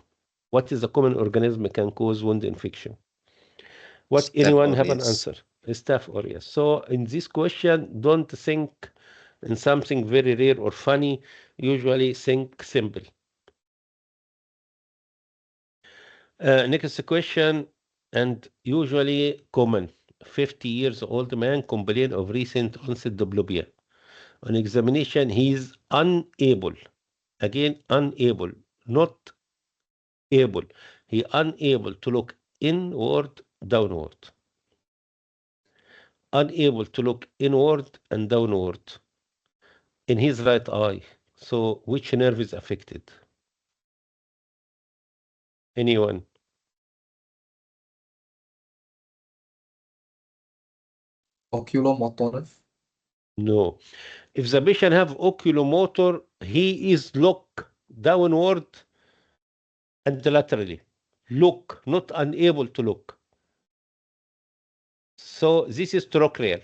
What is the common organism can cause wound infection? What Staph anyone have an aureus. answer? Staph aureus. So in this question, don't think in something very rare or funny. Usually think simple. Next question, and usually common. 50 years old man complain of recent onset diplopia. On examination, he is unable. Again, unable, not able. He unable to look inward, downward. Unable to look inward and downward in his right eye. So which nerve is affected? Anyone? Oculomotor nerve. No. If the patient have oculomotor, he is look downward and laterally. Look, not unable to look. So this is trochlear.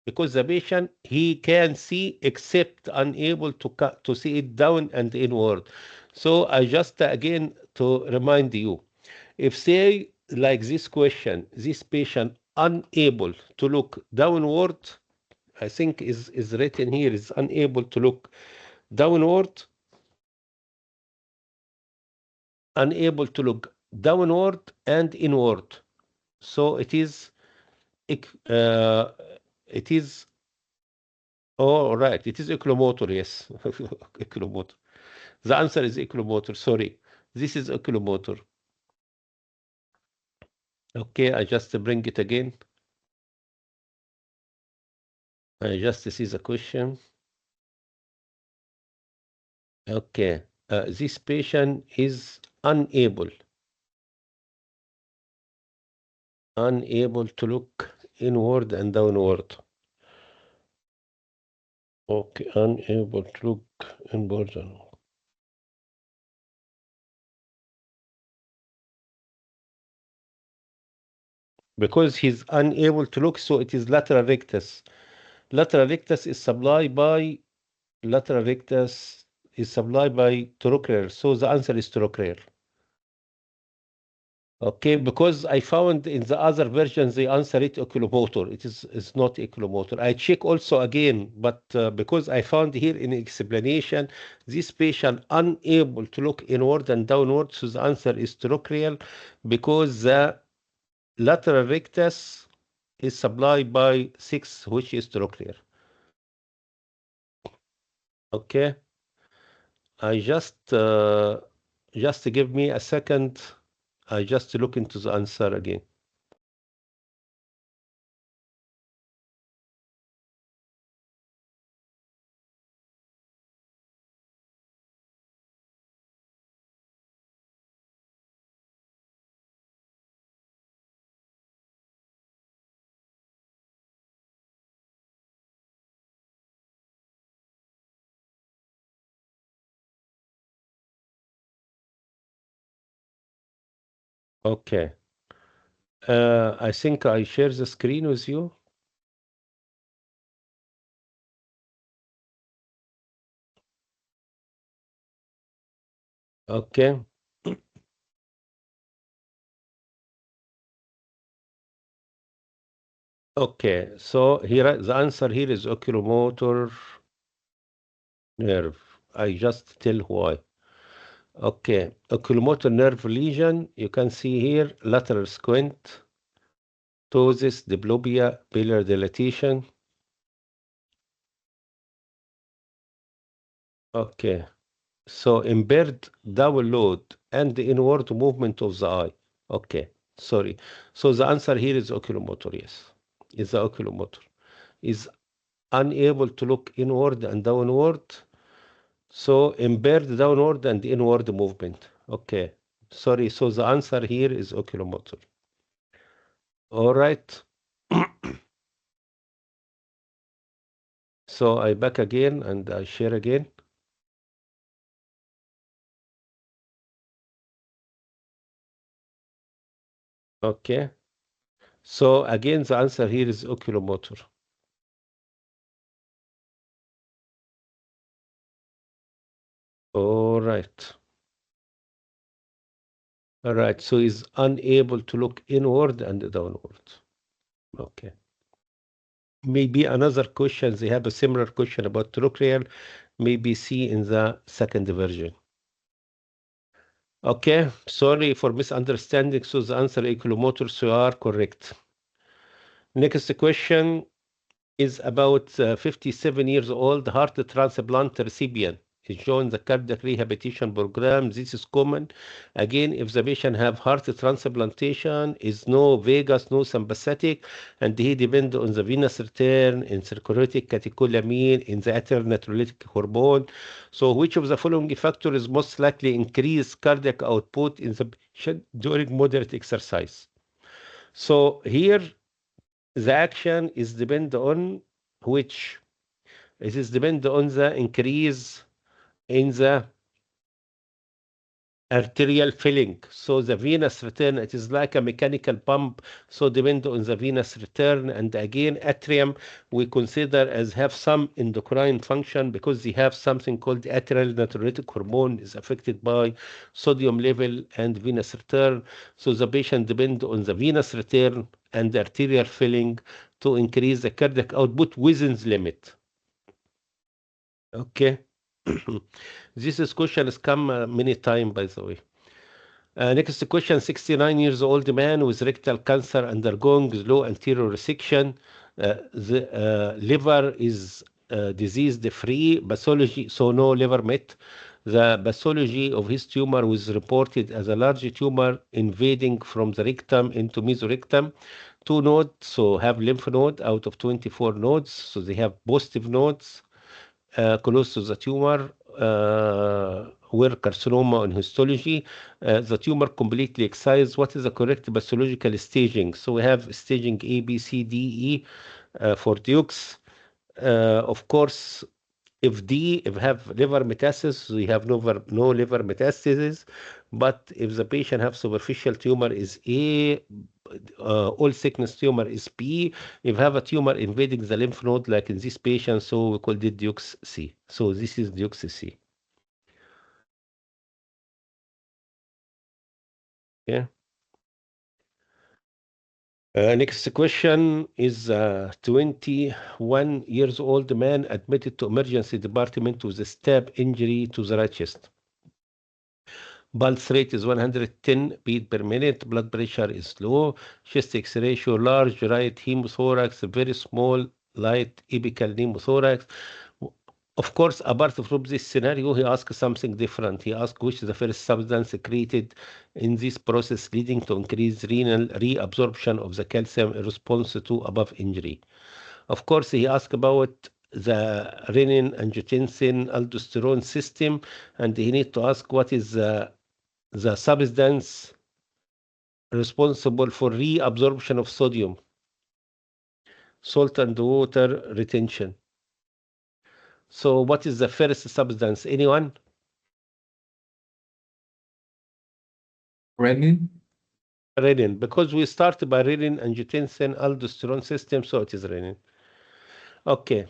Because the patient, he can see except unable to see it down and inward. So I just again to remind you, if say like this question, this patient unable to look downward, I think is written here is unable to look downward, unable to look downward and inward. So it is uh, it is oh right, it is oculomotor, yes. Oculomotor. The answer is oculomotor, sorry. This is oculomotor. Okay, I just bring it again. I just see the question. Okay, this patient is unable to look inward and downward. Okay, unable to look inward and downward. Because he's unable to look, so it is lateral rectus. Lateral rectus is supplied by trochlear. So the answer is trochlear. Okay, because I found in the other versions they answer it oculomotor. It's not oculomotor. I check also again, but because I found here in explanation, this patient unable to look inward and downward, so the answer is trochlear because the lateral rectus is supplied by 6, which is trochlear. Okay, I just give me a second. I just look into the answer again. Okay. I think I share the screen with you. Okay. Okay. So here the answer here is oculomotor nerve. I just tell why. Okay. Oculomotor nerve lesion. You can see here lateral squint, ptosis, diplopia, pillar dilatation. Okay. So impaired download and the inward movement of the eye. Okay. Sorry. So the answer here is oculomotor. Yes. Is the oculomotor. Is unable to look inward and downward. So impaired downward and inward movement. Okay. Sorry. So the answer here is oculomotor. All right. So I back again and I share again. Okay. So again, the answer here is oculomotor. All right. All right. So he's unable to look inward and downward. Okay. Maybe another question. They have a similar question about trochlear. Maybe see in the second version. Okay. Sorry for misunderstanding. So the answer oculomotor. So you are correct. Next question is about 57 years old heart transplant recipient. He joined the cardiac rehabilitation program. This is common. Again, if the patient have heart transplantation, is no vagus, no sympathetic, and he depend on the venous return in circulating catecholamine in the atrial natriuretic hormone. So which of the following factors most likely increase cardiac output in the patient during moderate exercise? So here the action is depend on which it is depend on the increase in the arterial filling. So the venous return, it is like a mechanical pump. So depend on the venous return. And again, atrium, we consider as have some endocrine function because they have something called atrial natriuretic hormone is affected by sodium level and venous return. So the patient depend on the venous return and the arterial filling to increase the cardiac output within the limit. Okay. This question has come many times, by the way. Next question, 69 years old man with rectal cancer undergoing slow anterior resection. The liver is disease-free, pathology, so no liver met. The pathology of his tumor was reported as a large tumor invading from the rectum into mesorectum. 2 nodes, so have lymph node out of 24 nodes, so they have positive nodes close to the tumor, where carcinoma on histology, the tumor completely excised. What is the correct pathological staging? So we have staging A, B, C, D, E for Dukes. Of course, if have liver metastasis, we have no liver metastasis. But if the patient have superficial tumor is A, all thickness tumor is B. If have a tumor invading the lymph node, like in this patient, so we call it Dukes C. So this is Dukes C. Yeah. Next question is 21 years old man admitted to emergency department with a stab injury to the right chest. Pulse rate is 110 beat per minute. Blood pressure is low. Chest X-ray show large right hemothorax, very small light apical pneumothorax. Of course, apart from this scenario, he asked something different. He asked which is the first substance secreted in this process leading to increased renal reabsorption of the calcium in response to above injury. Of course, he asked about the renin, angiotensin, aldosterone system, and he need to ask what is the substance responsible for reabsorption of sodium, salt and water retention. So what is the first substance? Anyone? Renin. Renin, because we started by renin, angiotensin, aldosterone system, so it is renin. Okay.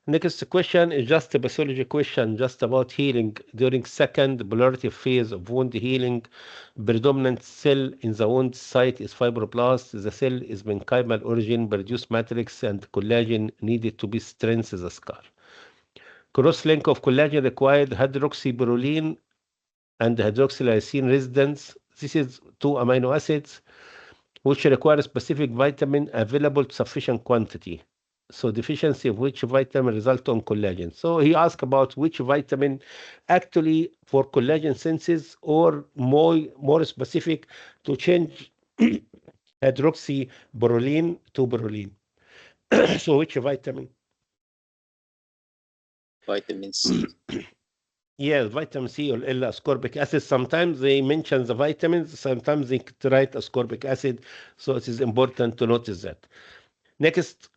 Next question is just a pathology question, just about healing during second polarity phase of wound healing. Predominant cell in the wound site is fibroblast. The cell is mesenchymal origin, produce matrix and collagen needed to be strengthen the scar. Cross-link of collagen required hydroxyproline and hydroxylysine residence. This is 2 amino acids which require specific vitamin available to sufficient quantity. So deficiency of which vitamin result on collagen. So he asked about which vitamin actually for collagen synthesis or more specific to change hydroxyproline to proline. So which vitamin? Vitamin C. Yes, vitamin C or L-ascorbic acid. Sometimes they mention the vitamins, sometimes they write ascorbic acid. So it is important to notice that. Next,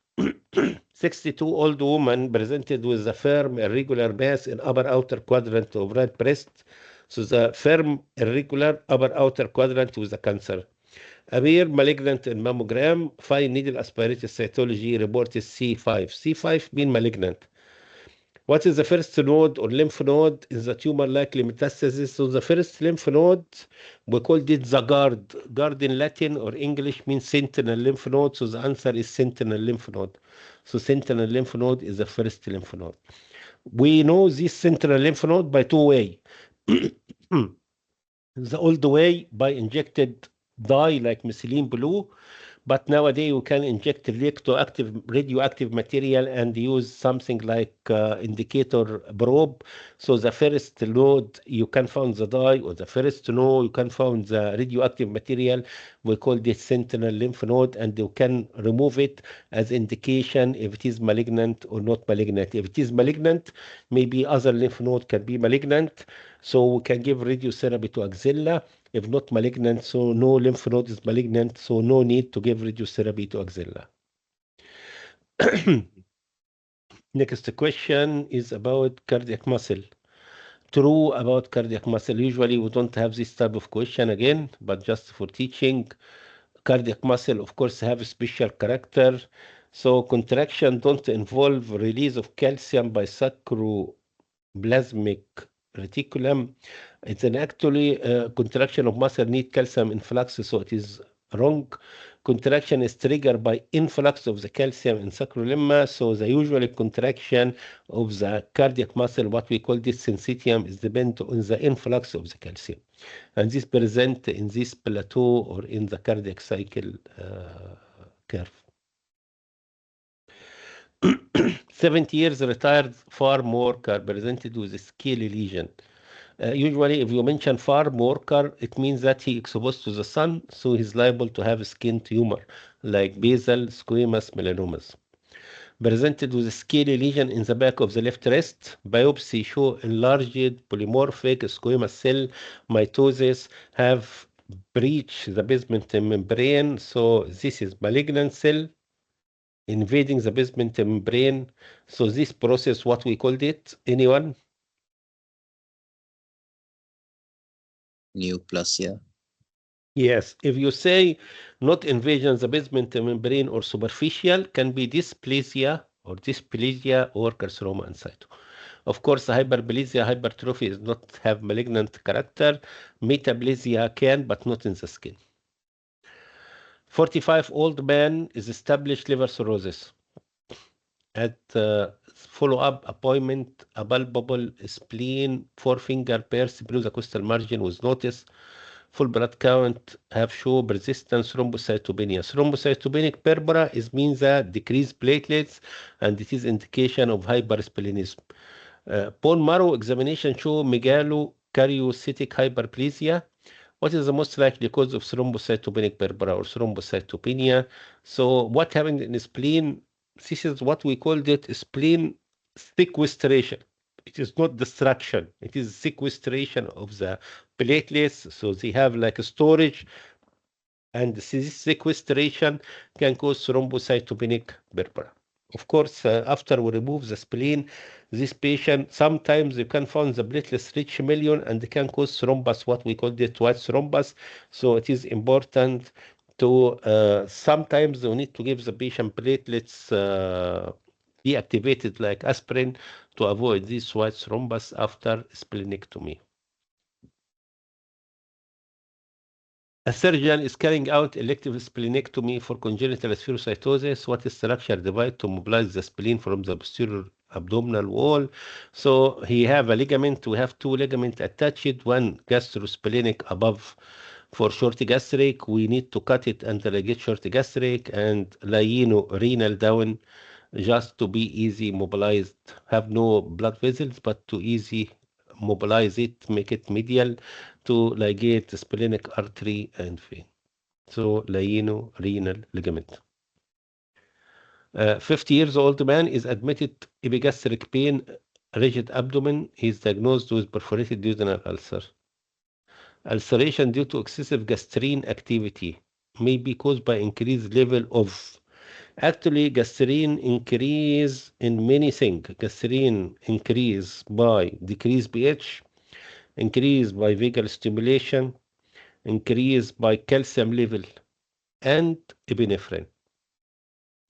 62 old woman presented with a firm irregular mass in upper outer quadrant of right breast. So the firm irregular upper outer quadrant with a cancer. Appear malignant in mammogram. 5 needle aspirated cytology reported C5. C5 mean malignant. What is the first node or lymph node in the tumor likely metastasis? So the first lymph node, we called it the guard. Guard in Latin or English means sentinel lymph node. So the answer is sentinel lymph node. So sentinel lymph node is the first lymph node. We know this sentinel lymph node by two ways. The old way by injected dye like methylene blue, but nowadays you can inject radioactive material and use something like indicator probe. So the first node you can find the dye, or the first node you can find the radioactive material. We call this sentinel lymph node, and you can remove it as indication if it is malignant or not malignant. If it is malignant, maybe other lymph node can be malignant. So we can give radiotherapy to axilla. If not malignant, so no lymph node is malignant, so no need to give radiotherapy to axilla. Next question is about cardiac muscle. True about cardiac muscle. Usually we don't have this type of question again, but just for teaching. Cardiac muscle, of course, have a special character. So contraction don't involve release of calcium by sacroplasmic reticulum. It's an actually contraction of muscle need calcium influx, so it is wrong. Contraction is triggered by influx of the calcium in sacrolemma. So the usual contraction of the cardiac muscle, what we call this syncytium, is dependent on the influx of the calcium. And this present in this plateau or in the cardiac cycle curve. 70 years retired farm worker presented with a scaly lesion. Usually, if you mention farm worker, it means that he exposed to the sun, so he's liable to have skin tumor like basal, squamous, melanomas. Presented with a scaly lesion in the back of the left wrist. Biopsy show enlarged polymorphic squamous cell mitosis have breached the basement membrane. So this is malignant cell invading the basement membrane. So this process, what we called it? Anyone? Neoplasia. Yes, if you say not invasion the basement membrane or superficial, can be dysplasia or carcinoma in situ. Of course, hyperplasia, hypertrophy does not have malignant character. Metaplasia can, but not in the skin. 45 old man is established liver cirrhosis. At follow-up appointment, a palpable spleen, forefinger pierced below the costal margin was noticed. Full blood count have shown persistent thrombocytopenia. Thrombocytopenic purpura means that decreased platelets, and it is indication of hypersplenism. Bone marrow examination show megalokaryocytic hyperplasia. What is the most likely cause of thrombocytopenic purpura or thrombocytopenia? So what happened in the spleen? This is what we called it spleen sequestration. It is not destruction. It is sequestration of the platelets. So they have like a storage, and this sequestration can cause thrombocytopenic purpura. Of course, after we remove the spleen, this patient, sometimes you can find the platelets reach a million and they can cause thrombus, what we call the white thrombus. So it is important to, sometimes we need to give the patient platelets deactivated like aspirin to avoid this white thrombus after splenectomy. A surgeon is carrying out elective splenectomy for congenital spherocytosis. What is structure device to mobilize the spleen from the posterior abdominal wall? So he have a ligament. We have two ligaments attached, one gastrosplenic above for short gastric. We need to cut it and ligate short gastric, and renal down just to be easy mobilized. Have no blood vessels, but to easy mobilize it, make it medial to ligate the splenic artery and vein. So renal ligament. 50 years old man is admitted epigastric pain rigid abdomen, he is diagnosed with perforated duodenal ulcer. Ulceration due to excessive gastrin activity may be caused by increased level of. Actually, gastrin increase in many things. Gastrin increase by decreased pH, increase by vagal stimulation, increase by calcium level, and epinephrine.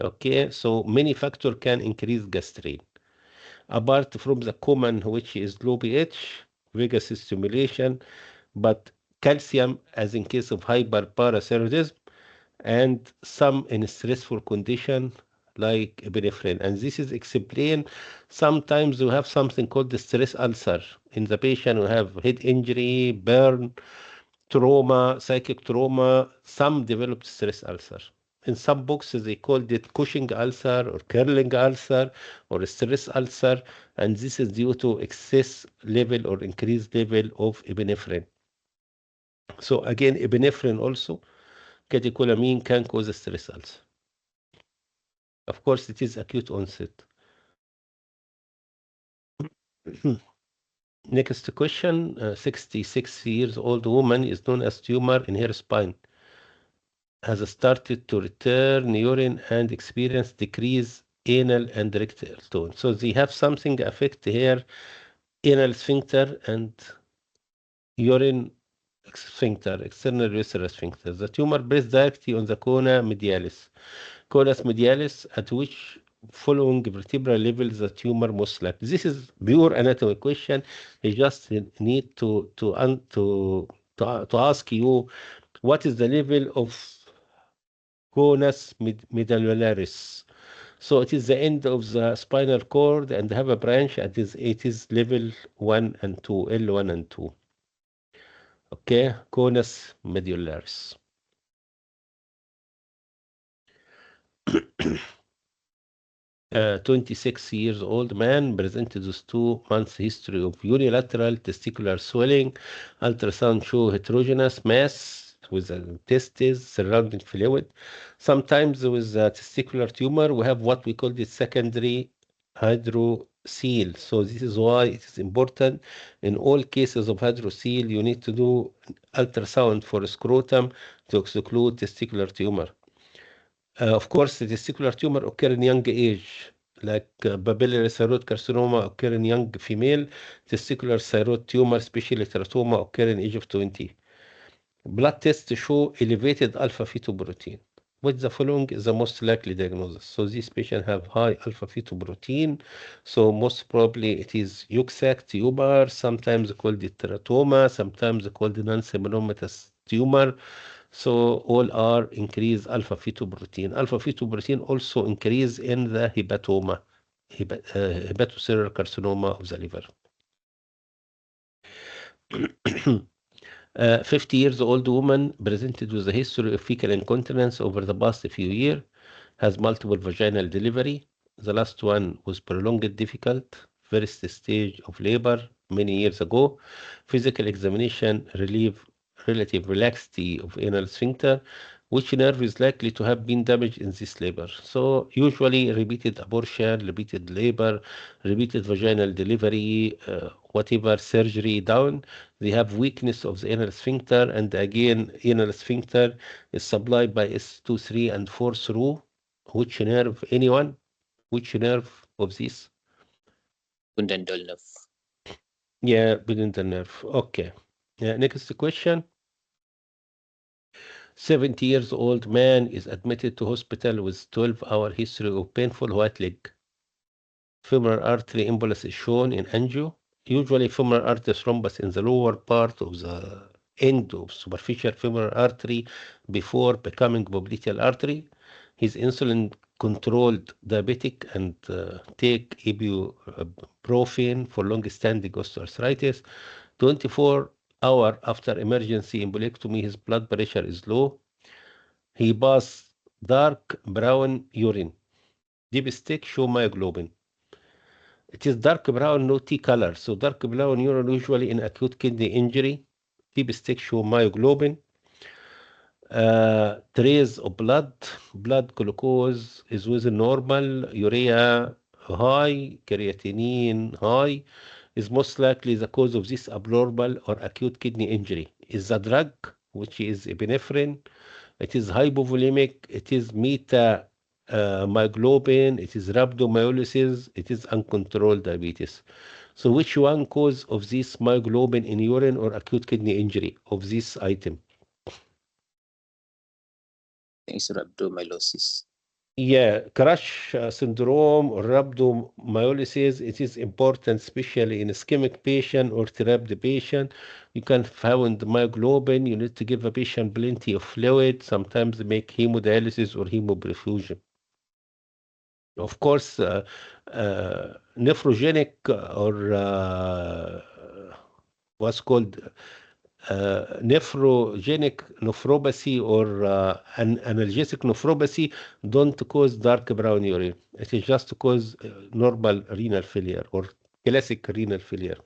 Okay, so many factors can increase gastrin. Apart from the common, which is low pH, vagus stimulation, but calcium, as in case of hyperparathyroidism, and some in stressful condition like epinephrine. And this is explained. Sometimes you have something called the stress ulcer in the patient who have head injury, burn, trauma, psychic trauma. Some developed stress ulcer. In some books, they called it Cushing ulcer or curling ulcer or stress ulcer, and this is due to excess level or increased level of epinephrine. So again, epinephrine also, catecholamine can cause a stress ulcer. Of course, it is acute onset. Next question, 66 years old woman is known as tumor in her spine. Has started to return urine and experience decrease anal and rectal tone. So they have something affect her anal sphincter and urine sphincter, external urethral sphincter. The tumor breaks directly on the cona medialis. Conus medialis, at which following vertebral level the tumor most likely. This is pure anatomy question. You just need to ask you what is the level of conus medullaris. So it is the end of the spinal cord and have a branch. It is level 1 and 2, L1 and 2. Okay, conus medullaris. 26 years old man presented with 2 months history of unilateral testicular swelling. Ultrasound show heterogeneous mass with the testes surrounding fluid. Sometimes with the testicular tumor, we have what we call the secondary hydrocele. So this is why it is important in all cases of hydrocele, you need to do ultrasound for scrotum to exclude testicular tumor. Of course, the testicular tumor occur in young age, like papillary thyroid carcinoma occur in young female. Testicular thyroid tumor, especially teratoma, occur in age of 20. Blood tests show elevated alpha-fetoprotein. Which the following is the most likely diagnosis? So these patients have high alpha-fetoprotein. So most probably it is Yuxac tumor, sometimes called the teratoma, sometimes called the non-seminomatous tumor. So all are increased alpha-fetoprotein. Alpha-fetoprotein also increase in the hepatoma, hepatocellular carcinoma of the liver. 50 years old woman presented with a history of fecal incontinence over the past few years, has multiple vaginal delivery. The last one was prolonged difficult, first stage of labor many years ago. Physical examination relieve relative relaxity of anal sphincter, which nerve is likely to have been damaged in this labor. So usually repeated abortion, repeated labor, repeated vaginal delivery, whatever surgery down, they have weakness of the anal sphincter, and again, anal sphincter is supplied by S2, 3, and 4 through which nerve? Anyone? Which nerve of this? Pudendal nerve. Yeah, within the nerve. Okay. Next question. 70 years old man is admitted to hospital with 12-hour history of painful white leg. Femoral artery embolus is shown in angio. Usually femoral artery thrombus in the lower part of the end of superficial femoral artery before becoming popliteal artery. He's insulin controlled diabetic and take ibuprofen for long-standing osteoarthritis. 24 hours after emergency embolectomy, his blood pressure is low. He passed dark brown urine. Deep stick show myoglobin. It is dark brown, no T color. So dark brown urine usually in acute kidney injury. Deep stick show myoglobin. Trace of blood glucose is within normal, urea high, creatinine high, is most likely the cause of this abnormal or acute kidney injury. Is the drug, which is epinephrine, it is hypovolemic, it is meta myoglobin, it is rhabdomyolysis, it is uncontrolled diabetes. So which one cause of this myoglobin in urine or acute kidney injury of this item? It's rhabdomyolysis. Yeah, crash syndrome or rhabdomyolysis, it is important, especially in ischemic patient or trapped patient. You can find myoglobin. You need to give a patient plenty of fluid, sometimes make hemodialysis or hemoperfusion. Of course, nephrogenic or what's called nephrogenic nephropathy or an analgesic nephropathy don't cause dark brown urine. It is just to cause normal renal failure or classic renal failure.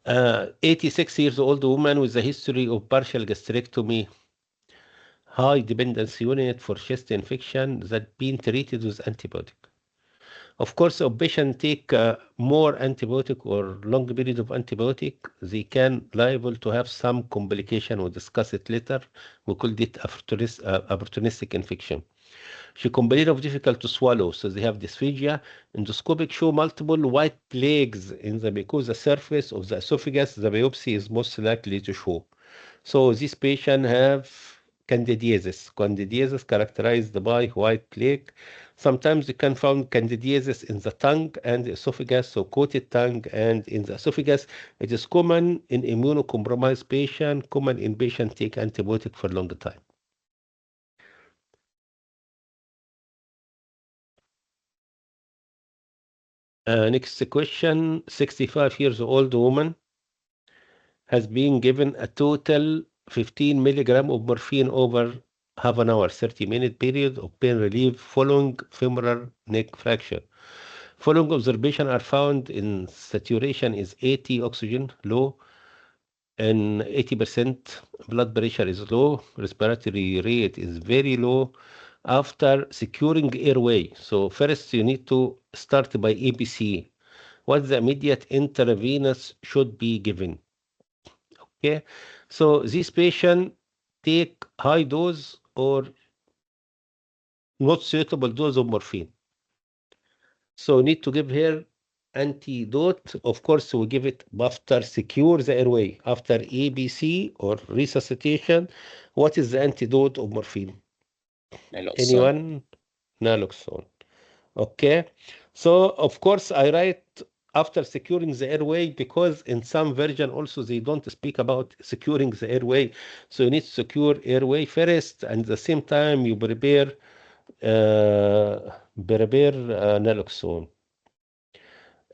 86 years old woman with a history of partial gastrectomy, high dependence unit for chest infection that been treated with antibiotic. Of course, if patient take more antibiotic or long period of antibiotic, they can liable to have some complication. We'll discuss it later. We call it opportunistic infection. She complained of difficult to swallow, so they have dysphagia. Endoscopic show multiple white plaques in the mucosa surface of the esophagus. The biopsy is most likely to show. So this patient have candidiasis. Candidiasis characterized by white plaque. Sometimes you can find candidiasis in the tongue and the esophagus, so coated tongue and in the esophagus. It is common in immunocompromised patient, common in patient take antibiotic for a long time. Next question, 65 years old woman has been given a total 15 milligram of morphine over half an hour, 30-minute period of pain relief following femoral neck fracture. Following observation are found in saturation is 80, oxygen low, and 80% blood pressure is low, respiratory rate is very low after securing airway. So first you need to start by ABC. What the immediate intravenous should be given. Okay, so this patient take high dose or not suitable dose of morphine. So need to give her antidote. Of course, we give it after secure the airway, after ABC or resuscitation. What is the antidote of morphine? Naloxone. Anyone? Naloxone. Okay. So of course I write after securing the airway because in some version also they don't speak about securing the airway. So you need to secure airway first, and at the same time you prepare naloxone.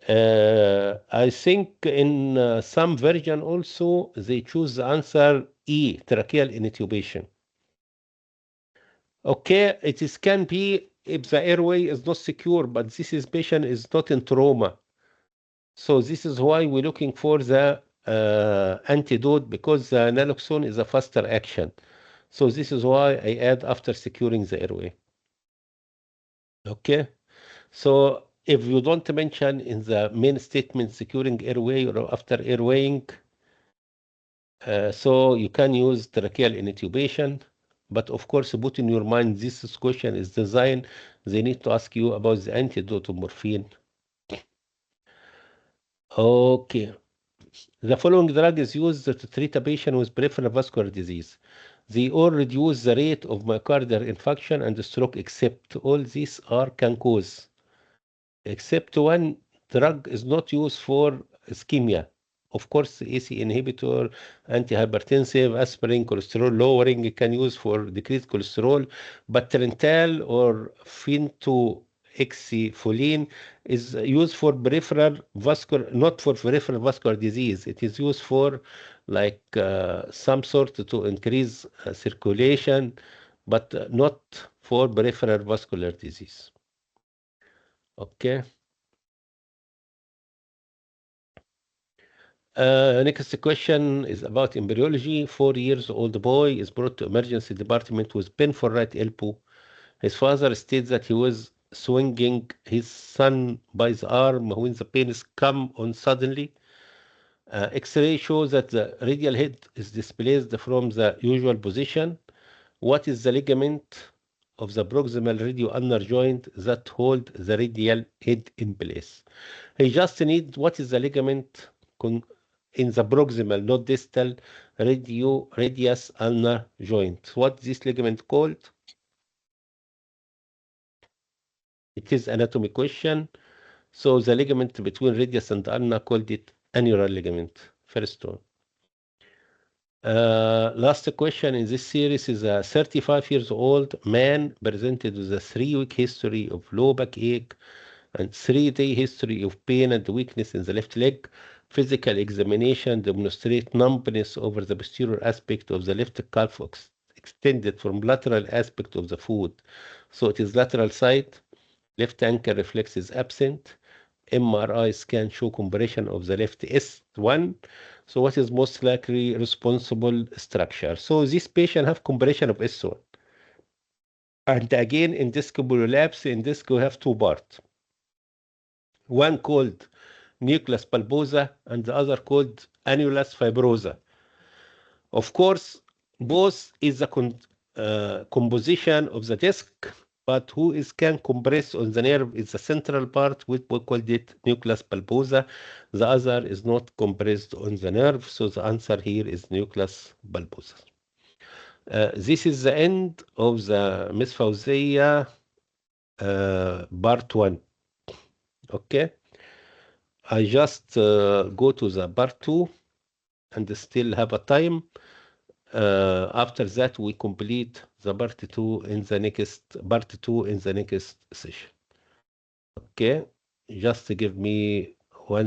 I think in some version also they choose the answer E, tracheal intubation. Okay, it is can be if the airway is not secure, but this is patient is not in trauma. So this is why we're looking for the antidote, because the naloxone is a faster action. So this is why I add after securing the airway. Okay. So if you don't mention in the main statement securing airway or after airwaying, so you can use tracheal intubation. But of course, put in your mind this question is designed, they need to ask you about the antidote of morphine. Okay. The following drug is used to treat a patient with peripheral vascular disease. They all reduce the rate of myocardial infarction and stroke, except all these are can cause. Except one drug is not used for ischemia. Of course, AC inhibitor, antihypertensive, aspirin, cholesterol lowering can use for decreased cholesterol, but Trental or phentoxyfoline is used for peripheral vascular, not for peripheral vascular disease. It is used for like some sort to increase circulation, but not for peripheral vascular disease. Okay. Next question is about embryology. 4 years old boy is brought to emergency department with painful right elbow. His father states that he was swinging his son by the arm when the pains come on suddenly. X-ray shows that the radial head is displaced from the usual position. What is the ligament of the proximal radio-ulnar joint that hold the radial head in place? He just needs what is the ligament in the proximal, not distal, radius ulnar joint. What this ligament called? It is anatomy question. So the ligament between radius and ulna called it annular ligament. First one. Last question in this series is a 35 years old man presented with a 3-week history of low backache and 3-day history of pain and weakness in the left leg. Physical examination demonstrate numbness over the posterior aspect of the left calf extended from lateral aspect of the foot. So it is lateral side. Left ankle reflex is absent. MRI scan show compression of the left S1. So what is most likely responsible structure? So this patient have compression of S1. And again, in disc prolapse, in disc we have 2 parts. One called nucleus pulposa and the other called annulus fibrosa. Of course, both is the composition of the disc, but who can compress on the nerve is the central part, which we called it nucleus pulposa. The other is not compressed on the nerve, so the answer here is nucleus pulposa. This is the end of the Miss Fawzia part 1. Okay. I just go to the part 2 and still have a time. After that, we complete the part 2 in the next session. Okay, just give me